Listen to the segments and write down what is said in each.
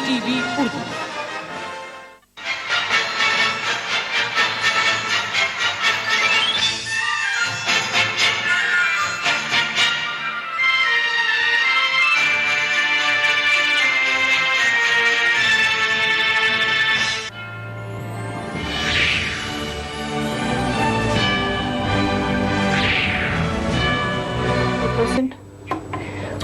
TV Urdu.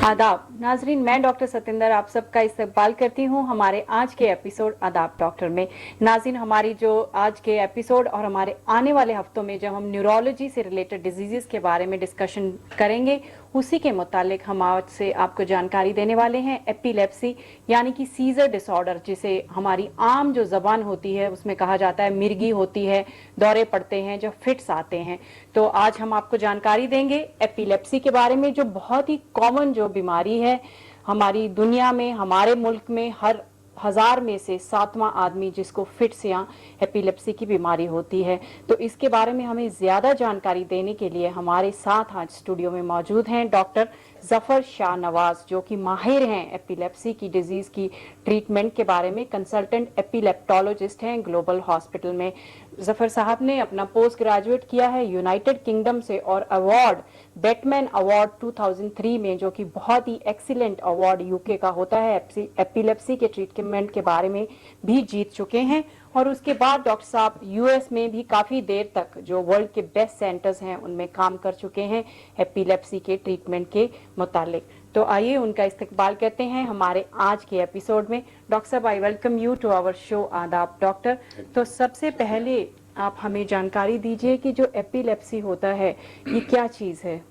आदाब नाजरीन, मैं डॉक्टर सतिंदर आप सबका इस्तकबाल करती हूँ हमारे आज के एपिसोड आदाब डॉक्टर में। नाजरीन, हमारी जो आज के एपिसोड और हमारे आने वाले हफ्तों में जब हम न्यूरोलॉजी से रिलेटेड डिजीज़ के बारे में डिस्कशन करेंगे, उसी के मुतालिक हम आज से आपको जानकारी देने वाले हैं एपिलेप्सी यानी कि सीजर डिसऑर्डर, जिसे हमारी आम जो ज़बान होती है उसमें कहा जाता है मिर्गी होती है, दौरे पड़ते हैं, जब फिट्स आते हैं। तो आज हम आपको जानकारी देंगे एपिलेप्सी के बारे में, जो बहुत ही कॉमन जो बीमारी है हमारी दुनिया में, हमारे मुल्क में हर 1000 में से 7वां आदमी जिसको फिट्स या एपिलेप्सी की बीमारी होती है। तो इसके बारे में हमें ज़्यादा जानकारी देने के लिए हमारे साथ आज स्टूडियो में मौजूद हैं डॉक्टर जफर शाह नवाज, जो कि माहिर हैं एपिलेप्सी की डिजीज़ की ट्रीटमेंट के बारे में, कंसल्टेंट एपिलेप्टोलॉजिस्ट हैं ग्लोबल हॉस्पिटल में। जफर साहब ने अपना पोस्ट ग्रेजुएट किया है यूनाइटेड किंगडम से और अवार्ड बेटमैन अवार्ड 2003 में, जो कि बहुत ही एक्सीलेंट अवार्ड यूके का होता है, एपिलेप्सी के ट्रीटमेंट के बारे में भी जीत चुके हैं। और उसके बाद डॉक्टर साहब यूएस में भी काफ़ी देर तक जो वर्ल्ड के बेस्ट सेंटर्स हैं उनमें काम कर चुके हैं एपिलेप्सी के ट्रीटमेंट के मुतालिक। तो आइए उनका इस्तकबाल करते हैं हमारे आज के एपिसोड में। डॉक्टर साहब, I welcome you to our show आदाब डॉक्टर। तो सबसे पहले आप हमें जानकारी दीजिए कि जो एपिलेप्सी होता है ये क्या चीज़ है?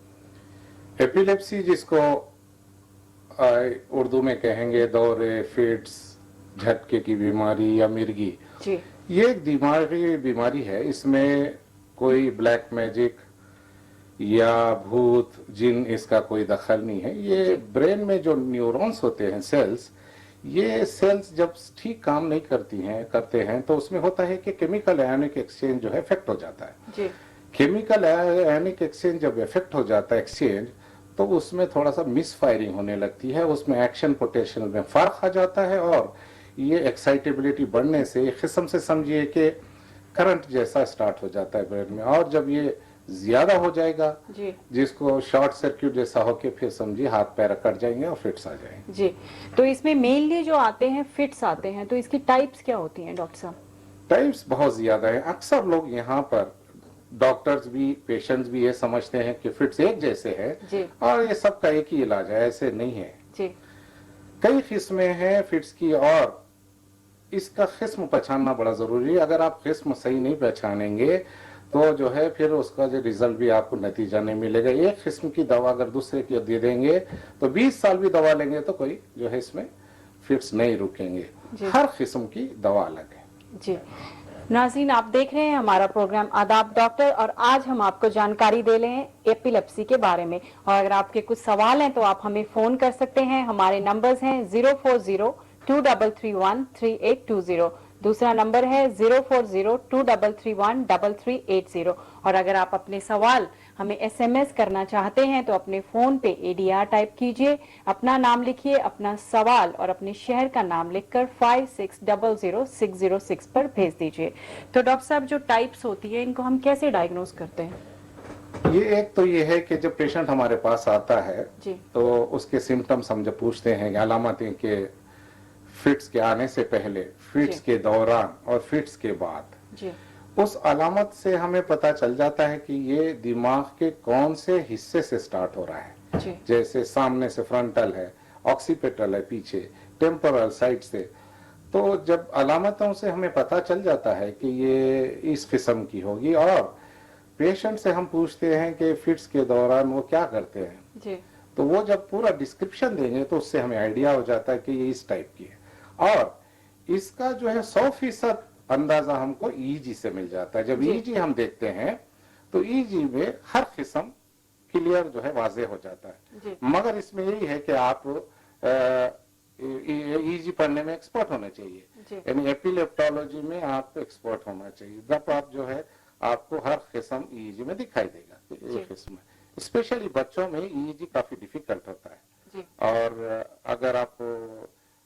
एपिलेप्सी, जिसको उर्दू में कहेंगे दौरे, फिट्स, झटके की बीमारी या मिर्गी, जी, ये एक दिमागी बीमारी है। इसमें कोई ब्लैक मैजिक या भूत जिन इसका कोई दखल नहीं है। ये ब्रेन में जो न्यूरॉन्स होते हैं, सेल्स, ये सेल्स जब ठीक काम नहीं करते हैं तो उसमें होता है कि केमिकल आयनिक एक्सचेंज जो है इफेक्ट हो जाता है। जी, केमिकल आयनिक एक्सचेंज जब इफेक्ट हो जाता है एक्सचेंज, तो उसमें थोड़ा सा मिस फायरिंग होने लगती है, उसमें एक्शन पोटेंशियल में फर्क आ जाता है और ये एक्साइटेबिलिटी बढ़ने से एक किस्म से समझिए कि करंट जैसा स्टार्ट हो जाता है ब्रेन में। और जब ये ज्यादा हो जाएगा, जी, जिसको शॉर्ट सर्किट जैसा होके फिर समझिए हाथ पैर कट जाएंगे और फिट्स आ जाएंगे। जी। तो इसमें मेनली जो आते हैं फिट्स आते हैं, तो इसकी टाइप्स क्या होती हैं डॉक्टर साहब? टाइप्स बहुत ज्यादा है। अक्सर लोग यहाँ पर डॉक्टर्स भी पेशेंट्स भी ये समझते हैं कि फिट्स एक जैसे है और ये सबका एक ही इलाज है। ऐसे नहीं है जी। कई किस्में हैं फिट्स की और इसका किस्म पहचानना बड़ा जरूरी है। अगर आप किस्म सही नहीं पहचानेंगे तो जो है फिर उसका जो रिजल्ट भी आपको नतीजा नहीं मिलेगा। एक किस्म की दवा अगर दूसरे की दे देंगे तो 20 साल भी दवा लेंगे तो कोई जो है इसमें फिट्स नहीं रुकेंगे। हर किस्म की दवा अलग है। जी नाज़रीन, आप देख रहे हैं हमारा प्रोग्राम आदाब डॉक्टर और आज हम आपको जानकारी दे रहे हैं एपिलेप्सी के बारे में। और अगर आपके कुछ सवाल हैं तो आप हमें फोन कर सकते हैं। हमारे नंबर्स हैं 040-2331-3820, दूसरा नंबर है 040-2331-3380। और अगर आप अपने सवाल हमें एसएमएस करना चाहते हैं तो अपने फोन पे एडीआर टाइप कीजिए, अपना नाम लिखिए, अपना सवाल और अपने शहर का नाम लिखकर 5600-606 पर भेज दीजिए। तो डॉक्टर साहब, जो टाइप्स होती है इनको हम कैसे डायग्नोज करते हैं? ये एक तो ये है कि जब पेशेंट हमारे पास आता है जी, तो उसके सिम्टम्स हम जब पूछते हैं, अलामतें के फिट्स के आने से पहले, फिट्स के दौरान और फिट्स के बाद, जी, उस अलामत से हमें पता चल जाता है कि ये दिमाग के कौन से हिस्से से स्टार्ट हो रहा है। जी, जैसे सामने से फ्रंटल है, ऑक्सीपिटल है, पीछे टेम्पोरल साइड से। तो जब अलामतों से हमें पता चल जाता है कि ये इस किस्म की होगी और पेशेंट से हम पूछते हैं कि फिट्स के दौरान वो क्या करते हैं, जी, तो वो जब पूरा डिस्क्रिप्शन देंगे तो उससे हमें आइडिया हो जाता है कि ये इस टाइप की है। और इसका जो है 100% अंदाजा हमको ईजी से मिल जाता है। जब ईजी हम देखते हैं तो ईजी में हर किस्म क्लियर जो है वाजे हो जाता है। मगर इसमें यही है कि आप ईजी पढ़ने में एक्सपर्ट होना चाहिए, यानी एपिलेप्टोलॉजी में आप एक्सपर्ट होना चाहिए। जब आप जो है आपको हर किस्म ईजी में दिखाई देगा। एक किस्म स्पेशली बच्चों में ईजी काफी डिफिकल्ट होता है। और अगर आप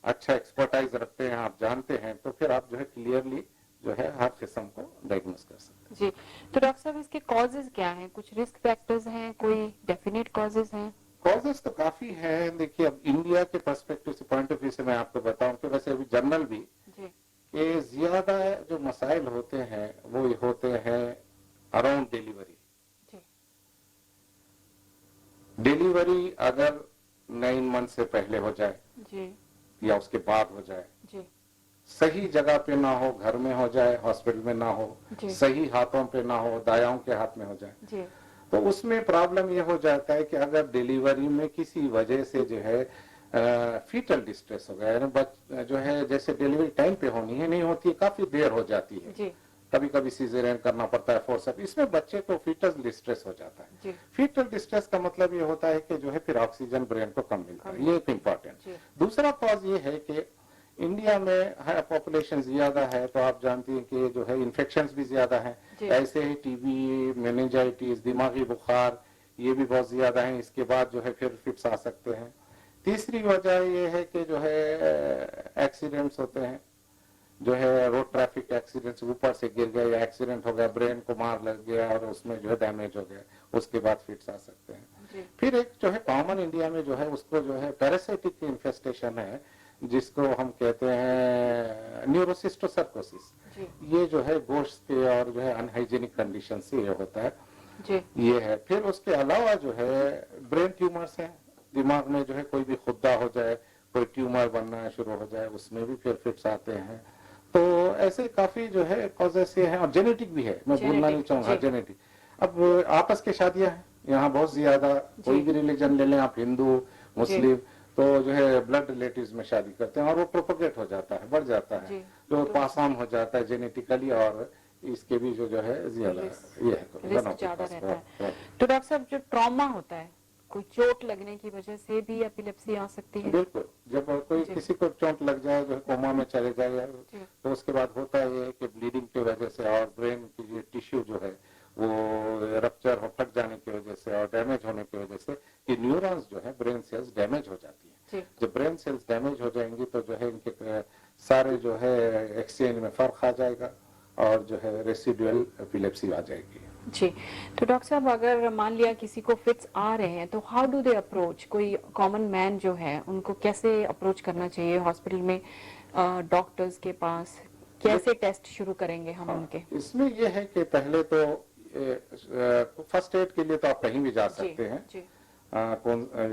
अच्छा एक्सपर्टाइज रखते हैं, आप जानते हैं, तो फिर आप जो है क्लियरली जो है हर किस्म को डायग्नोस कर सकते जी। तो डॉक्टर साहब इसके कॉजेज क्या हैं? कुछ रिस्क फैक्टर्स हैं, कोई डेफिनेट कॉजेज हैं? हैं। कॉजेस तो काफी हैं। देखिए, अब इंडिया के पर्सपेक्टिव से, पॉइंट ऑफ व्यू से मैं आपको बताऊं कि वैसे अभी जनरल भी जी कि ज्यादा जो मसाइल होते हैं वो होते हैं अराउंड डिलीवरी। जी डिलीवरी अगर 9 मंथ से पहले हो जाए जी या उसके बाद हो जाए, जी सही जगह पे ना हो, घर में हो जाए, हॉस्पिटल में ना हो, जी सही हाथों पे ना हो, दायाओं के हाथ में हो जाए, जी तो उसमें प्रॉब्लम ये हो जाता है कि अगर डिलीवरी में किसी वजह से जो है फीटल डिस्ट्रेस हो गया, यानी जो है जैसे डिलीवरी टाइम पे होनी है नहीं होती है, काफी देर हो जाती है, जी कभी कभी सीजरियन करना पड़ता है, फोर्सअप, इसमें बच्चे को फीटल डिस्ट्रेस हो जाता है। जी फीटल डिस्ट्रेस का मतलब ये होता है कि जो है फिर ऑक्सीजन ब्रेन को कम मिलता है, ये एक इम्पॉर्टेंट। जी दूसरा कॉज ये है कि इंडिया में है पॉपुलेशन ज्यादा है, तो आप जानती हैं कि जो है इन्फेक्शंस भी ज्यादा हैं, जी ऐसे ही टीबी, मेनिंजाइटिस, दिमागी बुखार, ये भी बहुत ज्यादा है। इसके बाद जो है फिर फिट्स आ सकते हैं। तीसरी वजह ये है कि जो है एक्सीडेंट्स होते हैं, जो है रोड ट्रैफिक एक्सीडेंट्स, ऊपर से गिर गए या एक्सीडेंट हो गया, ब्रेन को मार लग गया और उसमें जो है डैमेज हो गया, उसके बाद फिट्स आ सकते हैं। जी फिर एक जो है कॉमन इंडिया में जो है उसको जो है पैरासाइटिक इन्फेस्टेशन है, जिसको हम कहते हैं न्यूरोसिस्टोसर्कोसिस। जी ये जो है गोश्त के और जो है अनहाइजीनिक कंडीशन से ये होता है, जी ये है। फिर उसके अलावा जो है ब्रेन ट्यूमर्स हैं, दिमाग में जो है कोई भी खुद्दा हो जाए, कोई ट्यूमर बनना शुरू हो जाए, उसमें भी फिर फिट्स आते हैं। तो ऐसे काफी जो है कॉजेस ये हैं, और जेनेटिक भी है, मैं भूलना नहीं चाहूंगा, जी। जेनेटिक। अब आपस के शादियां हैं यहाँ बहुत ज्यादा, कोई भी रिलीजन ले लें आप, हिंदू मुस्लिम, तो जो है ब्लड रिलेटिव्स में शादी करते हैं और वो प्रोपोगेट हो जाता है, बढ़ जाता है, जी जो पास ऑन हो जाता है जेनेटिकली, और इसके भी जो है ज्यादा ये है, रिस्क ज्यादा रहता है। तो डॉक्टर साहब, जो ट्रॉमा होता है, कोई चोट लगने की वजह से भी एपिलेप्सी आ सकती है? बिल्कुल, जब कोई जी। किसी को चोट लग जाए, जो है कोमा में चले जाए, जी तो उसके बाद होता है ये कि ब्लीडिंग की वजह से और ब्रेन की जो टिश्यू जो है वो रप्चर हो, फट जाने की वजह से और डैमेज होने की वजह से ये न्यूरॉन्स जो है, ब्रेन सेल्स डैमेज हो जाती है। जी जब ब्रेन सेल्स डैमेज हो जाएंगी तो जो है इनके सारे जो है एक्सचेंज में फर्क आ जाएगा और जो है रेसिडुअल एपिलेप्सी आ जाएगी। जी। तो डॉक्टर साहब, अगर मान लिया किसी को फिट्स आ रहे हैं, तो हाउ डू दे अप्रोच? कोई कॉमन मैन जो है, उनको कैसे अप्रोच करना चाहिए हॉस्पिटल में, डॉक्टर्स के पास? कैसे टेस्ट शुरू करेंगे हम उनके? इसमें यह है कि पहले तो फर्स्ट एड के लिए तो आप कहीं भी जा जी सकते हैं। जी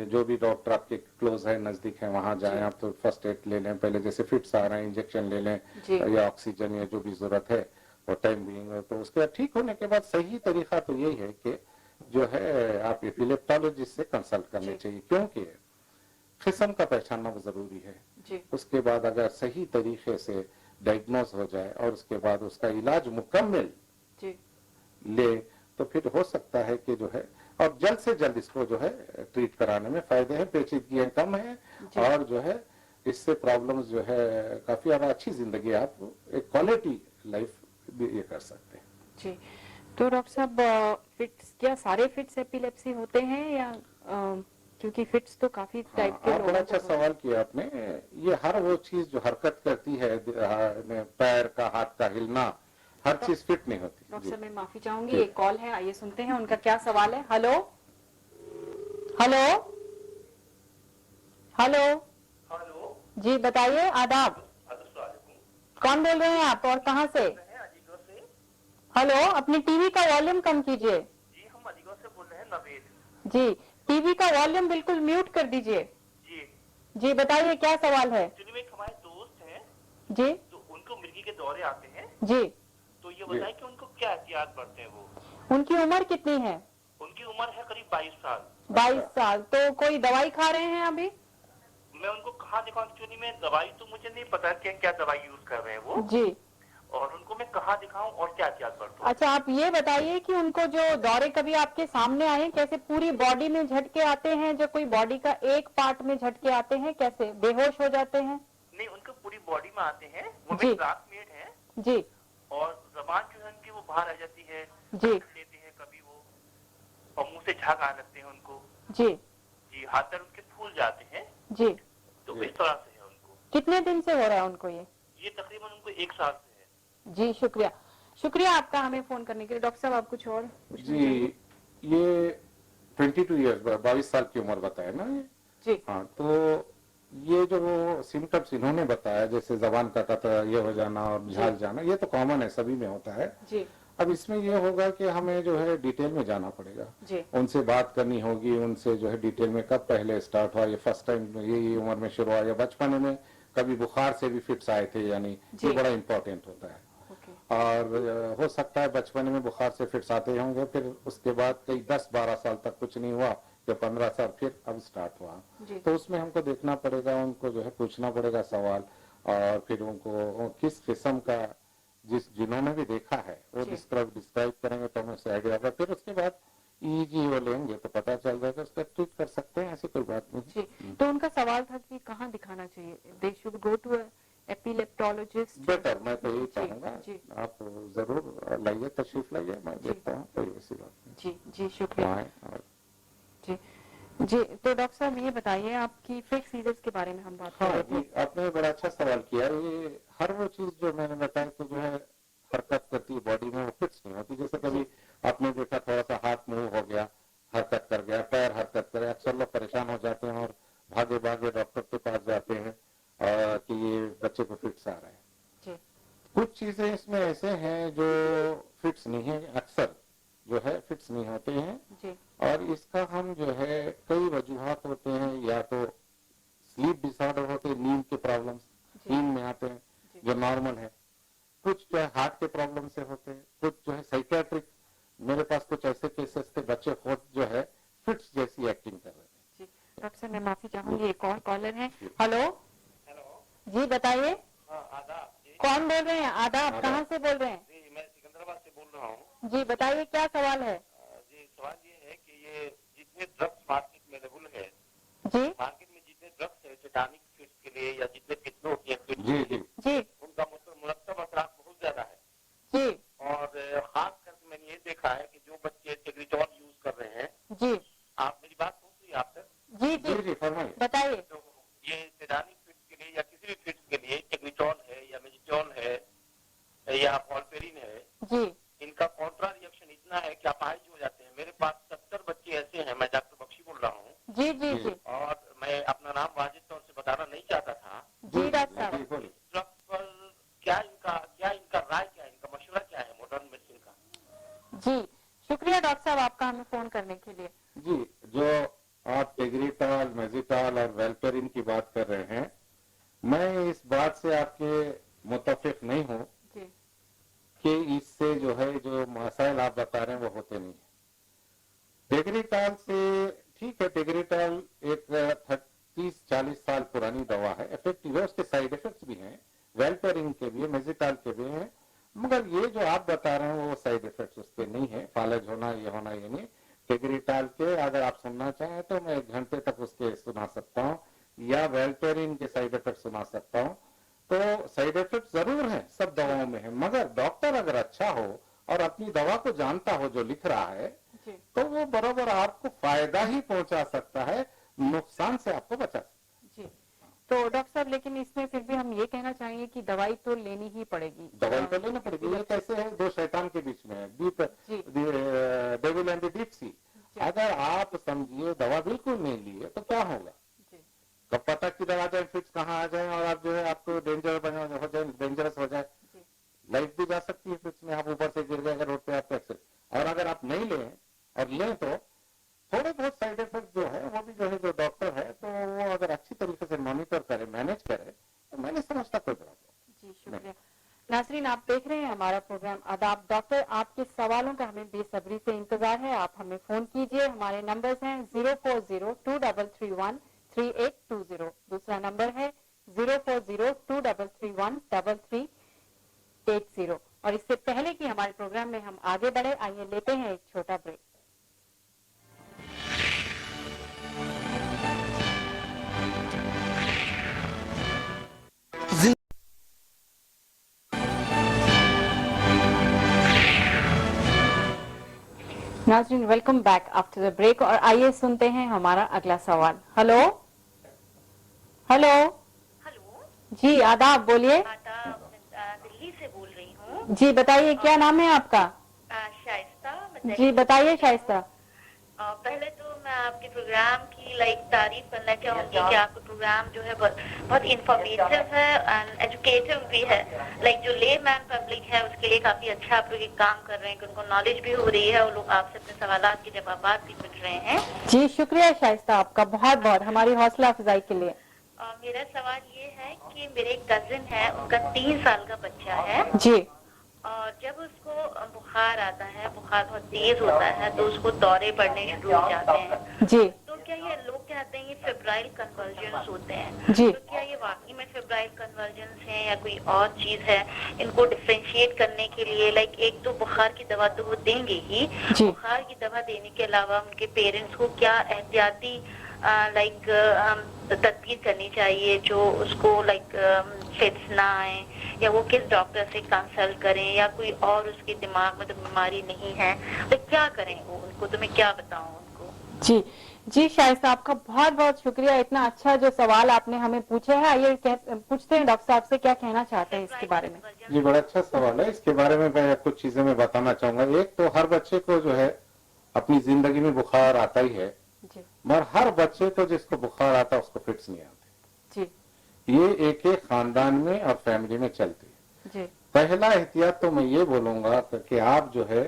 जो भी डॉक्टर आपके क्लोज है, नजदीक है, वहां जाएं आप, तो फर्स्ट एड ले लें पहले, जैसे फिट्स आ रहे हैं इंजेक्शन ले लें जी या ऑक्सीजन या जो भी जरूरत है वो टाइम बीइंग। तो उसके बाद ठीक होने के बाद सही तरीका तो यही है कि जो है आप एपिलेप्टोलॉजिस्ट से कंसल्ट करने जी। चाहिए, क्योंकि किस्म का पहचानना वो जरूरी है। जी उसके बाद अगर सही तरीके से डायग्नोज हो जाए और उसके बाद उसका इलाज मुकम्मल जी ले, तो फिर हो सकता है कि जो है, और जल्द से जल्द इसको जो है ट्रीट कराने में फायदे हैं, पेचीदगियां कम है, जी और जो है इससे प्रॉब्लम्स जो है काफी ज्यादा अच्छी जिंदगी, आप एक क्वालिटी लाइफ भी ये कर सकते हैं। जी। तो डॉक्टर साहब, फिट्स, क्या सारे फिट्स एपिलेप्सी होते हैं या क्योंकि फिट्स तो काफी टाइप के हाँ, लोगों बड़ा को अच्छा होते हैं। सवाल किया आपने। ये हर वो चीज जो हरकत करती है, पैर का, हाथ का हिलना, हर चीज फिट नहीं होती। डॉक्टर जी। साहब, मैं माफी चाहूंगी, जी। एक कॉल है, आइए सुनते हैं उनका क्या सवाल है। हेलो हेलो हेलो हेलो जी, बताइए, आदाब। कौन बोल रहे हैं आप और कहाँ से? अलीगढ़ से। हेलो, अपनी टीवी का वॉल्यूम कम कीजिए। जी, हम अलीगढ़ से बोल रहे हैं, नवेद। जी, टीवी का वॉल्यूम बिल्कुल म्यूट कर दीजिए। जी जी, बताइए क्या सवाल है? एक्चुअली में एक हमारे दोस्त हैं, जी तो उनको मिर्गी के दौरे आते हैं, जी। तो ये बताएं कि उनको क्या एहतियात बरते हैं वो। उनकी उम्र कितनी है? उनकी उम्र है करीब 22 साल। 22 साल। तो कोई दवाई खा रहे हैं अभी? मैं उनको कहाँ दिखाऊं? एक्चुअली में दवाई तो मुझे नहीं पता कि क्या दवाई यूज कर रहे हैं वो, जी। और उनको मैं कहाँ दिखाऊं और क्या एहतियात बरतूं। अच्छा, आप ये बताइए कि उनको जो दौरे कभी आपके सामने आए, कैसे पूरी बॉडी में झटके आते हैं, जो कोई बॉडी का एक पार्ट में झटके आते हैं, कैसे बेहोश हो जाते हैं? नहीं, उनको पूरी बॉडी में आते हैं, वो जी। मेरे क्लासमेट है, जी और जबान जो है उनकी वो बाहर आ जाती है, जी लेते हैं कभी वो, और मुंह से झाग आने लगते हैं उनको। जी जी, हाथ पैर उनके फूल जाते हैं, जी। तो इस तरह से है उनको। कितने दिन से हो रहा है उनको ये तकरीबन उनको 1 साल से है। जी शुक्रिया, शुक्रिया आपका हमें फोन करने के लिए। डॉक्टर साहब आप कुछ और पूछना जी, चाहेंगे? ये 22 ईयर्स 22 साल की उम्र बताया ना ये? जी हाँ, तो ये जो सिम्टम्स इन्होंने बताया, जैसे जबान का कतरा, ये हो जाना और झाग जाना, ये तो कॉमन है, सभी में होता है। जी अब इसमें ये होगा कि हमें जो है डिटेल में जाना पड़ेगा, जी उनसे बात करनी होगी, उनसे जो है डिटेल में कब पहले स्टार्ट हुआ, ये फर्स्ट टाइम यही उम्र में शुरू हुआ या बचपन में कभी बुखार से भी फिट्स आए थे, यानी जी। ये बड़ा इंपॉर्टेंट होता है। ओके और हो सकता है बचपन में बुखार से फिट्स आते होंगे, फिर उसके बाद कई 10-12 साल तक कुछ नहीं हुआ, या 15 साल फिर अब स्टार्ट हुआ, जी तो उसमें हमको देखना पड़ेगा, उनको जो है पूछना पड़ेगा सवाल, और फिर उनको किस किस्म का, जिन्होंने भी देखा है वो जी। डिस्क्राइब करेंगे तो हमें आइडिया होगा। फिर उसके बाद ईजी वो लेंगे तो पता चल जाएगा, उसका ट्रीट कर सकते हैं, ऐसी कोई बात नहीं। जी। तो उनका सवाल था कि कहाँ दिखाना चाहिए, they should go to epileptologist. Better, मैं तो यही जी, चाहूंगा, जी। आप जरूर लाइए, तशरीफ लाइए, मैं देखता हूँ, कोई ऐसी बात नहीं। जी जी शुक्रिया। आए और जी जी, तो डॉक्टर साहब ये बताइए, आपकी फिक्स सीजर्स के बारे में हम बात कर हाँ रहे थे। जी, आपने बड़ा अच्छा सवाल किया। ये हर वो चीज जो मैंने बताया कि जो है हरकत करती है बॉडी में, वो फिक्स नहीं होती। जैसे कभी आपने देखा थोड़ा सा हाथ मूव हो गया, हरकत कर गया, पैर हरकत करे, अक्सर लोग परेशान हो जाते हैं और भागे भागे डॉक्टर के पास जाते हैं कि ये बच्चे को फिट्स आ रहा है। जी कुछ चीजें इसमें ऐसे हैं जो फिट्स नहीं है, अक्सर जो है फिट्स नहीं होते हैं, जी और इसका हम जो है कई वजूहात होते हैं, या तो स्लीप डिसऑर्डर होते हैं, नींद के प्रॉब्लम्स, जी। नींद में आते हैं जो नॉर्मल है, कुछ जो है हार्ट के प्रॉब्लम से होते हैं, कुछ जो है साइकियाट्रिक, मेरे पास कुछ ऐसे केसेस थे, बच्चे खुद जो है फिट्स जैसी एक्टिंग कर रहे थे। जी डॉक्टर साहब मैं माफी चाहूंगी, एक और कॉलर है। हेलो हेलो, जी बताइए, हाँ आदाब जी। कौन बोल रहे हैं? आदाब, आदाब। कहाँ से बोल रहे हैं? जी मैं सिकंदराबाद से बोल रहा हूँ। जी बताइए क्या सवाल है? जी सवाल ये है कि ये जितने ड्रग्स मार्केट में अवेलेबल है, जी मार्केट में जितने ड्रग्स है सेटानिक फिट्स के लिए या जितने किस्में होती हैं फिट्स जी के लिए, जी जी उनका मुरतब असरात बहुत ज्यादा है। जी और खास करके मैंने ये देखा है कि जो बच्चे टेग्रिटॉल यूज कर रहे हैं, जी आप मेरी बात सुन रही है आप तक? जी जी जी जी फरमाइए। बताइए। तो ये सेडानिक फिट्स के लिए या किसी भी फिट्स के लिए टेग्रिटॉल है या मेजिटॉल है या वॉल्पेरिन है, जी इनका कॉन्ट्रा रिएक्शन इतना है कि अपाहिज हो जाते हैं। मेरे पास 70 बच्चे ऐसे हैं, मैं डॉक्टर बख्शी बोल रहा हूँ, जी जी जी और मैं अपना नाम वाजिब तौर से बताना नहीं चाहता था। जी डॉक्टर साहब। जी बोलिए। ड्रग पर क्या इनका राय क्या है, इनका मशवरा क्या है मॉडर्न मेडिसिन का? जी शुक्रिया डॉक्टर साहब आपका हमें फोन करने के लिए। जी, जो आप टेग्रिटॉल, मेजिटॉल और वेल्पेरिन की बात कर रहे हैं, मैं इस बात से आपके मुत्तफिक नहीं हूँ जी कि इससे जो है जो मसाइल आप बता रहे हैं वो होते नहीं है। टेग्रिटॉल से ठीक है, टेग्रिटॉल एक 30-40 साल पुरानी दवा है, इफेक्टिव है, उसके साइड इफेक्ट्स भी हैं, वेल्पेरिन के भी, मेजिटॉल के भी हैं, मगर ये जो आप बता रहे हैं वो साइड इफेक्ट्स उसके नहीं है, फालज होना ये नहीं। टेग्रिटॉल के अगर आप सुनना चाहें तो मैं 1 घंटे तक उसके सुना सकता हूँ, या वेल्पेरिन के साइड इफेक्ट सुना सकता हूँ। तो साइड इफेक्ट जरूर है, सब दवाओं में है, मगर डॉक्टर अगर अच्छा हो और अपनी दवा को जानता हो जो लिख रहा है, जी तो वो बराबर आपको फायदा ही पहुंचा सकता है, नुकसान से आपको बचा सकता जी। तो डॉक्टर साहब लेकिन इसमें फिर भी हम ये कहना चाहेंगे कि दवाई तो लेनी ही पड़ेगी। है। दवाई तो लेना पड़ेगी, ये कैसे है, दो शैतान के बीच में है, जी डेविल एंड डीप सी। अगर आप समझिए दवा बिल्कुल नहीं लिए तो क्या होगा, जी कब पता किधर आ जाए, फिट्स कहाँ आ जाए और आप जो है आपको डेंजरस हो जाए, जी लाइफ भी जा सकती है फिट्स में, आप ऊपर से गिर गए अगर रोड पे आपको एक्सीडेंट। और अगर आप नहीं लें और लें तो थोड़े बहुत साइड इफेक्ट जो है वो भी जो है, जो डॉक्टर है तो वो अगर अच्छी तरीके से मॉनिटर करे, मैनेज करे, तो मैं नहीं समझता कोई प्रॉब्लम। जी शुक्रिया। नाजरीन आप देख रहे हैं हमारा प्रोग्राम आदाब डॉक्टर, आपके सवालों का हमें बेसब्री से इंतजार है, आप हमें फोन कीजिए। हमारे नंबर्स हैं 04023313820, दूसरा नंबर है 04023313380। और इससे पहले कि हमारे प्रोग्राम में हम आगे बढ़े, आइए लेते हैं एक छोटा ब्रेक। नाजरीन welcome back after the break, और आइए सुनते हैं हमारा अगला सवाल। हेलो हेलो हेलो जी आदाब, बोलिए। आदाब, मैं दिल्ली से बोल रही हूँ। जी बताइए, क्या नाम है आपका? शाइस्ता, मैं जी बताइए शाइस्ता। पहले तो मैं आपके प्रोग्राम की तारीफ करना चाहूंगी कि आपका प्रोग्राम जो है बहुत इंफॉर्मेटिव है एंड एजुकेटिव भी है। जो ले मैन पब्लिक है उसके लिए काफी अच्छा आप लोग एक काम कर रहे हैं कि उनको नॉलेज भी हो रही है और लोग आपसे अपने सवालात के जवाब भी मिल रहे हैं। जी शुक्रिया शाइस्ता आपका बहुत बहुत, हमारी हौसला अफजाई के लिए। मेरा सवाल ये है कि मेरे एक कजिन है, उनका 3 साल का बच्चा है जी और जब उसको बुखार आता है, बुखार बहुत तेज होता है तो उसको दौरे पड़ने शुरू हो जाते हैं। जी तो क्या ये लोग कहते हैं ये फेब्राइल कन्वर्जन्स होते हैं? जी तो क्या ये वाकई में फेब्राइल कन्वर्जन्स हैं या कोई और चीज है? इनको डिफरेंशिएट करने के लिए एक तो बुखार की दवा तो वो देंगे ही, जी। बुखार की दवा देने के अलावा उनके पेरेंट्स को क्या एहतियाती तदबीर करनी चाहिए जो उसको फिट्स ना आए, या वो किस डॉक्टर से कंसल्ट करें, या कोई और उसके दिमाग में तो बीमारी नहीं है तो क्या करें वो उनको? तो मैं क्या बताऊं उनको? जी जी शाइस्ता आपका बहुत बहुत शुक्रिया, इतना अच्छा जो सवाल आपने हमें पूछे हैं। आइए पूछते हैं डॉक्टर साहब से क्या कहना चाहते हैं इसके बारे में। जी बड़ा अच्छा सवाल है। इसके बारे में मैं कुछ चीजें मैं बताना चाहूंगा। एक तो हर बच्चे को जो है अपनी जिंदगी में बुखार आता ही है, जी मगर हर बच्चे को जिसको बुखार आता है उसको फिट्स नहीं आते। जी ये एक एक खानदान में और फैमिली में चलती है। जी पहला एहतियात तो मैं ये बोलूंगा कि आप जो है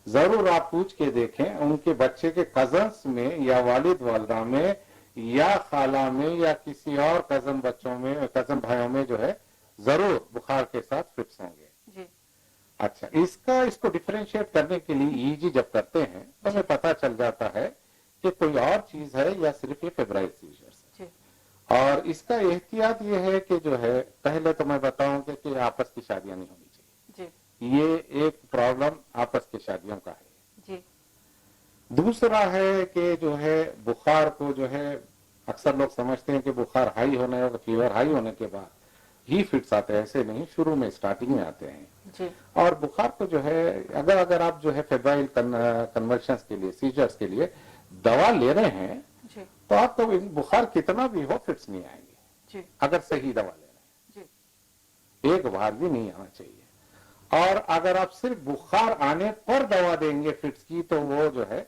जरूर आप पूछ के देखें उनके बच्चे के कजन्स में या वालिद वालदा में या खाला में या किसी और कजन बच्चों में, कजन भाइयों में जो है जरूर बुखार के साथ फिट्स होंगे। जी अच्छा, इसको डिफरेंशिएट करने के लिए ईजी जब करते हैं तो हमें पता चल जाता है कि कोई और चीज है या सिर्फ ये फेब्राइल सीजर्स है। जी और इसका एहतियात ये है कि जो है पहले तो मैं बताऊं कि आपस की शादियां नहीं होनी चाहिए। जी ये एक प्रॉब्लम आपस की शादियों का है। जी दूसरा है कि जो है बुखार को जो है अक्सर लोग समझते हैं कि बुखार हाई होने और फीवर हाई होने के बाद ही फिट्स आते हैं। ऐसे नहीं, शुरू में स्टार्टिंग में आते हैं। जी और बुखार को जो है अगर आप जो है फेब्राइल कन्वर्शंस के लिए, सीजर्स के लिए दवा ले रहे हैं जी तो आपको बुखार कितना भी हो फिट्स नहीं आएंगे जी अगर सही दवा ले रहे जी हैं। एक बार भी नहीं आना चाहिए। और अगर आप सिर्फ बुखार आने पर दवा देंगे फिट्स की तो वो जो है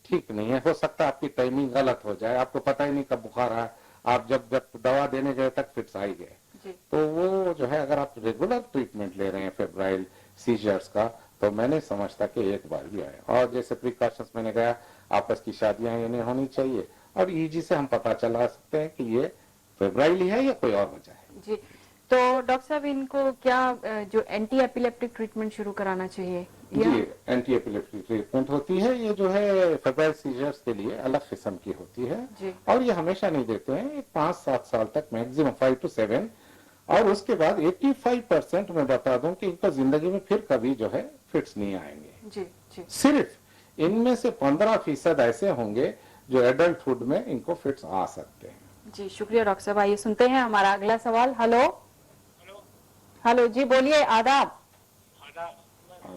ठीक नहीं है। हो सकता है आपकी टाइमिंग गलत हो जाए, आपको पता ही नहीं कब बुखार आया, आप जब दवा देने गए तक फिट्स आ ही गए। जी तो वो जो है अगर आप रेगुलर ट्रीटमेंट ले रहे हैं फेब्राइल सीजर्स का तो मैं नहीं समझता कि एक बार भी आए। और जैसे प्रिकॉशंस मैंने कहा, आपस की शादियां ये नहीं होनी चाहिए और ईजी से हम पता चला सकते हैं कि ये फेब्राइल ही है या कोई और वजह है। जी। तो डॉक्टर साहब इनको क्या जो एंटी एपिलेप्टिक ट्रीटमेंट शुरू कराना चाहिए? जी, एंटी एपिलेप्टिक ट्रीटमेंट होती है। ये जो है फेब्राइल सीजर्स के लिए अलग किस्म की होती है जी और ये हमेशा नहीं देते हैं, 5-7 साल तक, मैक्सिमम 5 to 7। और उसके बाद 85% मैं बता दूं कि इनको जिंदगी में फिर कभी जो है फिट्स नहीं आएंगे। जी जी सिर्फ इनमें से 15% ऐसे होंगे जो एडल्टहुड में इनको फिट्स आ सकते हैं। जी शुक्रिया डॉक्टर साहब। आइए सुनते हैं हमारा अगला सवाल। हेलो हेलो जी बोलिए, आदाब।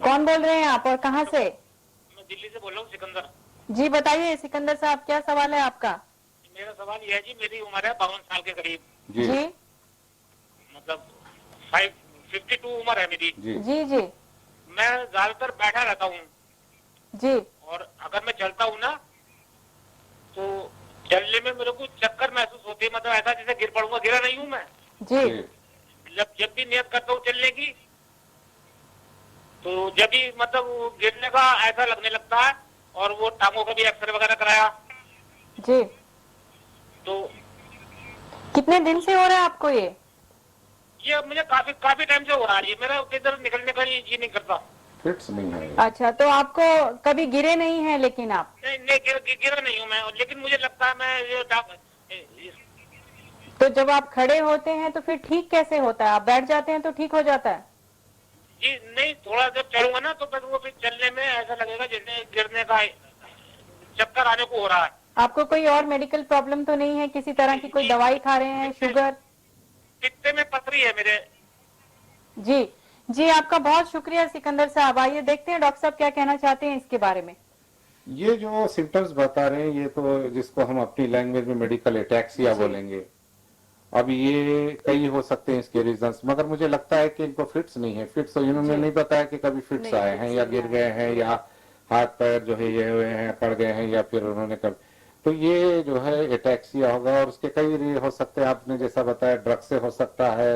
कौन बोल रहे हैं आप और कहाँ से? मैं दिल्ली से बोल रहा हूँ, सिकंदर। जी बताइए सिकंदर साहब, क्या सवाल है आपका? मेरा सवाल यह है जी, मेरी उम्र है 52 साल के करीब, जी जी मतलब 52 उम्र है मेरी। जी जी जी मैं ज्यादातर बैठा रहता हूँ जी और अगर मैं चलता हूँ ना तो चलने में मेरे को चक्कर महसूस होती है, मतलब ऐसा जैसे गिर पड़ूंगा। गिरा नहीं हूँ मैं, जी जब भी नियत करता हूँ चलने की तो जब भी मतलब वो गिरने का ऐसा लगने लगता है। और वो टांगों का भी एक्सरे वगैरह कराया जी। तो कितने दिन से हो रहा है आपको ये? ये मुझे काफी टाइम से हो रहा है। ये मेरा किधर निकलने का जी नहीं करता। फिट्स नहीं है। अच्छा, तो आपको कभी गिरे नहीं है लेकिन आप? नहीं गिरा नहीं हूँ मैं, लेकिन मुझे लगता है मैं तो जब आप खड़े होते हैं तो फिर ठीक कैसे होता है? आप बैठ जाते हैं तो ठीक हो जाता है? जी नहीं, थोड़ा जब चलूंगा ना तो फिर वो फिर चलने में ऐसा लगेगा जैसे गिरने का चक्कर आने को हो रहा है। आपको कोई और मेडिकल प्रॉब्लम तो नहीं है? किसी तरह की कोई दवाई खा रहे हैं? शुगर? पित्ते में पथरी है मेरे। जी जी आपका बहुत शुक्रिया सिकंदर साहब। आइए देखते हैं डॉक्टर साहब क्या कहना चाहते हैं इसके बारे में। ये जो सिम्टम्स बता रहे हैं ये तो जिसको हम अपनी लैंग्वेज में मेडिकल एटैक्सिया जी। बोलेंगे। अब ये कई हो सकते हैं इसके रीजंस, मगर मुझे लगता है कि इनको फिट्स नहीं है। फिट्स तो इन्होंने जी। नहीं बताया कि कभी फिट्स नहीं, आए हैं fits या नहीं गिर आए गए हैं। हैं या हाथ पैर जो है ये हुए हैं, पड़ गए हैं, या फिर उन्होंने कभी, तो ये जो है एटैक्सिया होगा। और उसके कई हो सकते हैं, आपने जैसा बताया ड्रग से हो सकता है,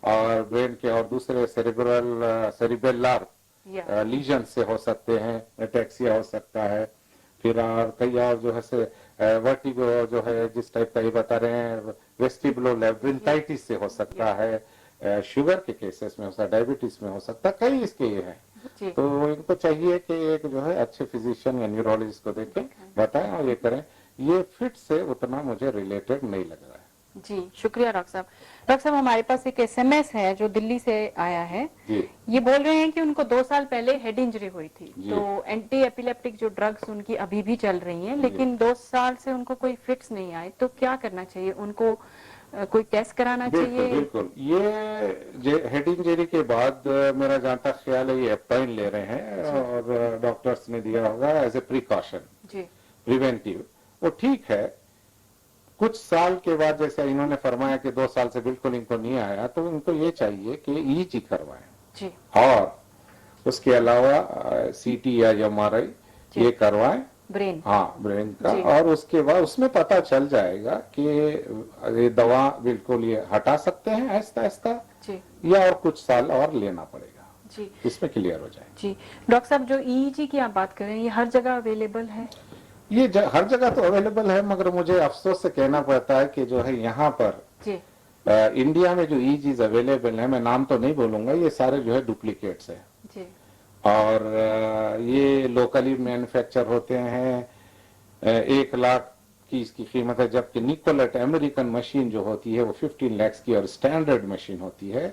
और ब्रेन के और दूसरे सेरिबेलर या लीजन से हो सकते हैं, एटैक्सिया हो सकता है। फिर और कई और जो है वर्टिगो जो है जिस टाइप का ये बता रहे हैं, वेस्टिबुलो लैब्रिंथाइटिस से हो सकता है, शुगर के केसेस में हो सकता है, डायबिटीज में हो सकता है, कई इसके ये हैं। जी तो इनको चाहिए कि एक जो है अच्छे फिजिशियन या न्यूरोलॉजिस्ट को देखें, बताएं और ये करें। ये फिट से उतना मुझे रिलेटेड नहीं लग रहा है। जी, शुक्रिया डॉक्टर साहब। डॉक्टर साहब, हमारे पास एक एसएमएस है जो दिल्ली से आया है। जी ये बोल रहे हैं कि उनको 2 साल पहले हेड इंजरी हुई थी, जी। तो एंटी एपिलेप्टिक जो ड्रग्स उनकी अभी भी चल रही हैं, लेकिन 2 साल से उनको कोई फिट्स नहीं आए, तो क्या करना चाहिए उनको? कोई टेस्ट कराना बिल्कुल चाहिए? बिल्कुल। ये हेड इंजरी के बाद मेरा जहाँ तक ख्याल है ये एप्टाइन ले रहे हैं, और डॉक्टर्स ने दिया होगा एज ए प्रिकॉशन, जी प्रिवेंटिव। वो ठीक है। कुछ साल के बाद जैसे इन्होंने फरमाया कि 2 साल से बिल्कुल इनको नहीं आया, तो इनको ये चाहिए कि ईजी करवाएं, जी और उसके अलावा सीटी या एमआरआई ये करवाएं, ब्रेन। हाँ ब्रेन का। जी। और उसके बाद उसमें पता चल जाएगा कि ये दवा बिल्कुल ये हटा सकते हैं आहिस्ता आहिस्ता, जी या और कुछ साल और लेना पड़ेगा, जी इसमें क्लियर हो जाए। जी। डॉक्टर साहब, जो ईईजी की आप बात कर रहे हैं, ये हर जगह अवेलेबल है? ये हर जगह तो अवेलेबल है, मगर मुझे अफसोस से कहना पड़ता है कि जो है यहाँ पर जी इंडिया में जो ईजीज अवेलेबल है, मैं नाम तो नहीं बोलूंगा, ये सारे जो है डुप्लीकेट्स है। जी और ये लोकली मैन्युफैक्चर होते हैं। 1 लाख की इसकी कीमत है, जबकि निकोलेट अमेरिकन मशीन जो होती है वो 15 लाख की और स्टैंडर्ड मशीन होती है।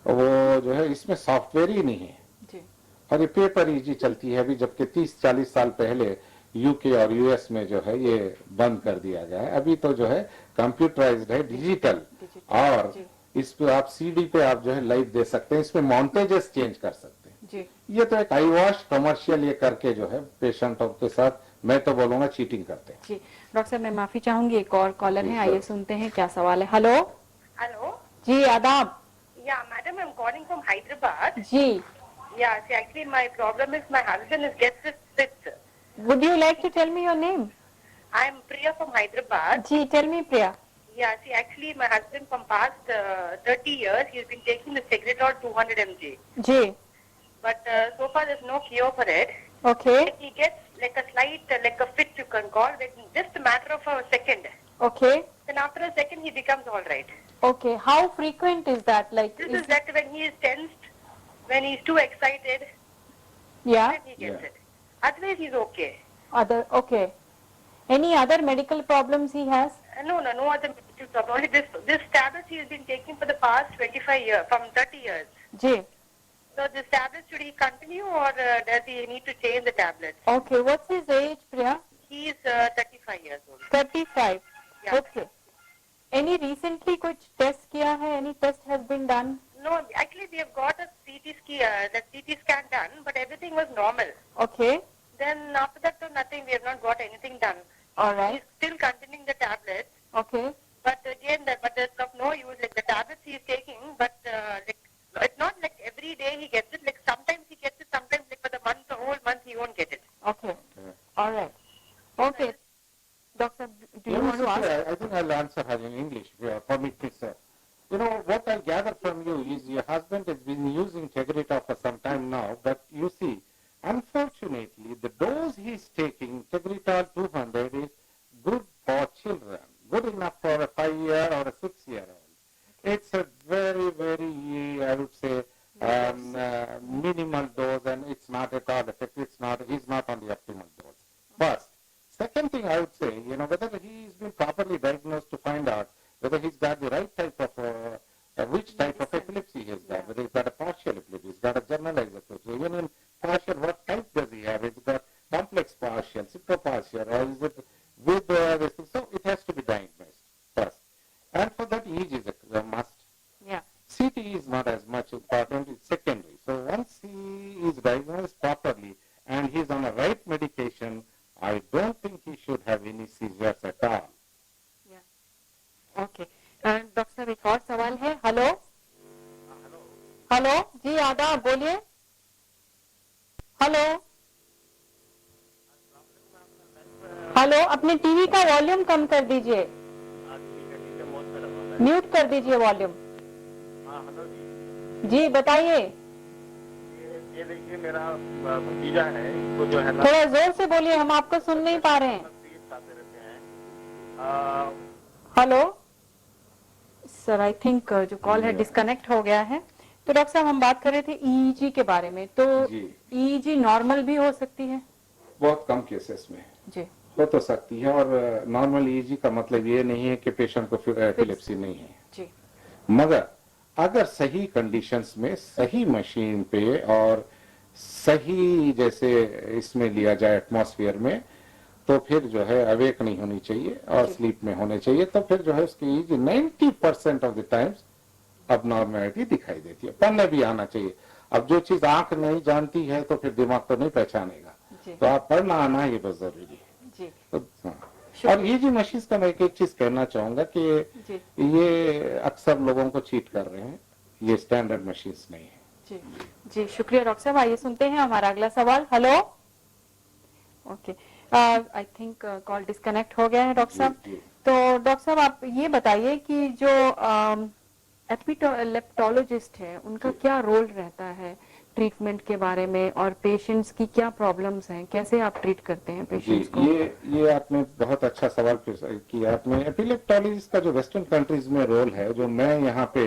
वो जो है इसमें सॉफ्टवेयर ही नहीं है, जी और ये पेपर ईजी चलती है अभी, जबकि 30-40 साल पहले यूके और यूएस में जो है ये बंद कर दिया गया है। अभी तो जो है कंप्यूटराइज्ड है, डिजिटल, और जी इस पे आप सीडी पे आप जो है लाइव दे सकते हैं, इसमें मॉन्टेजेस चेंज कर सकते हैं। जी ये तो एक आई वॉश कमर्शियल ये करके जो है पेशेंटों के साथ, मैं तो बोलूंगा चीटिंग करते हैं। जी। डॉक्टर साहब, मैं माफी चाहूंगी, एक और कॉलर जी, है, सर। आइए सुनते हैं क्या सवाल है। Hello Hello. जी, आदाब। Yeah, madam, I'm calling from Hyderabad. Ji, Yeah, see, actually, my problem is my husband is gets fits. would you like to tell me your name? I'm Priya from Hyderabad. Ji, tell me Priya. Yeah, see, actually, my husband from past 30 years, he's been taking the Segretol 200 mg. Ji, But so far, there's no cure for it. okay, He gets like a slight, like a fit, you can call it, just a matter of a second. okay, Then after a second, he becomes all right. okay. How frequent is that? Like, This is that when he is tensed, when he's too excited, yeah, then he gets Yeah. it. Otherwise, he's okay. okay. Any other medical problems he has? No other medical problem. Only this tablets he has been taking for the past 25 years, from 30 years. Ji, So this tablet, should he continue or does he need to change the tablet? okay. What's his age, Priya? He is 35 years old. 35. Yeah. Okay. Any recently कुछ test किया है? Any test has been done? No, actually we have got a CT scan done, but everything was normal. Okay. Then after that, nothing. We have not got anything done. All He's right. still continuing the tablets, Okay. but again, but it's of no use. Like the tablets he is taking, but like it's not like every day he gets it. Like sometimes he gets it, sometimes like for the month, the whole month he won't get it. Okay. All right. Okay. Doctor, do you want to ask? I think I'll answer her in English, permit me, sir. You know, what I gather from you is your husband has been using Tegretol for some time now, but you see, unfortunately, the dose he's taking, Tegretol 200, is good for children, good enough for a 5-year or a 6-year-old. It's a very, very, I would say, minimal dose, and it's not at all effective. He's not on the optimal dose. First. Second thing I would say, you know, whether he's been properly diagnosed to find out whether he's got the right type of, which type of epilepsy he's got, whether he's got a partial epilepsy, he's got a generalized epilepsy. Even in partial, what type does he have? Is it got complex partial, superpartial, or is it with this thing? So it has to be diagnosed first. And for that, EEG is a must. Yeah. CT is not as much important, it's secondary. So once he is diagnosed properly and he's on the right medication, I don't think he should have any seizures at all. Yeah. Okay. Doctor hello जी, आदाब, बोलिए। Hello hello, अपने TV का volume कम कर दीजिए, mute कर दीजिए वॉल्यूम। हेलो जी बताइए, ये देखिए मेरा भतीजा है, इसको जो है ना थोड़ा जोर से बोलिए, हम आपको सुन नहीं पा रहे हैं। पेट खाते रहते हैं। हेलो सर, आई थिंक जो कॉल है डिस्कनेक्ट हो गया है। तो डॉक्टर साहब, हम बात कर रहे थे ईईजी के बारे में। तो जी। ईईजी नॉर्मल भी हो सकती है? बहुत कम केसेस में जी हो तो सकती है, और नॉर्मल ईजी का मतलब ये नहीं है कि पेशेंट को एपिलेप्सी नहीं है, जी मगर अगर सही कंडीशंस में सही मशीन पे और सही जैसे इसमें लिया जाए एटमॉस्फेयर में, तो फिर जो है अवेक नहीं होनी चाहिए और स्लीप में होने चाहिए, तो फिर जो है उसकी 90% ऑफ द टाइम्स अब नॉर्मलिटी दिखाई देती है। पढ़ने भी आना चाहिए। अब जो चीज आंख नहीं जानती है तो फिर दिमाग तो नहीं पहचानेगा, जी तो आप पढ़ना आना ये बहुत जरूरी है। जी तो, हाँ। और ये जो मशीन का मैं एक चीज कहना चाहूंगा कि जी ये अक्सर लोगों को चीट कर रहे हैं, ये स्टैंडर्ड मशीन नहीं है। जी जी, शुक्रिया डॉक्टर साहब। आइए सुनते हैं हमारा अगला सवाल। Hello, okay, I think call disconnect हो गया है डॉक्टर साहब। जी। तो डॉक्टर साहब, आप ये बताइए कि जो लेप्टोलॉजिस्ट है, उनका क्या रोल रहता है ट्रीटमेंट के बारे में, और पेशेंट्स की क्या प्रॉब्लम्स हैं, कैसे आप ट्रीट करते हैं जी, पेशेंट्स को? ये आपने बहुत अच्छा सवाल किया आपने। एपिलेप्टोलॉजिस्ट का जो वेस्टर्न कंट्रीज में रोल है, जो मैं यहाँ पे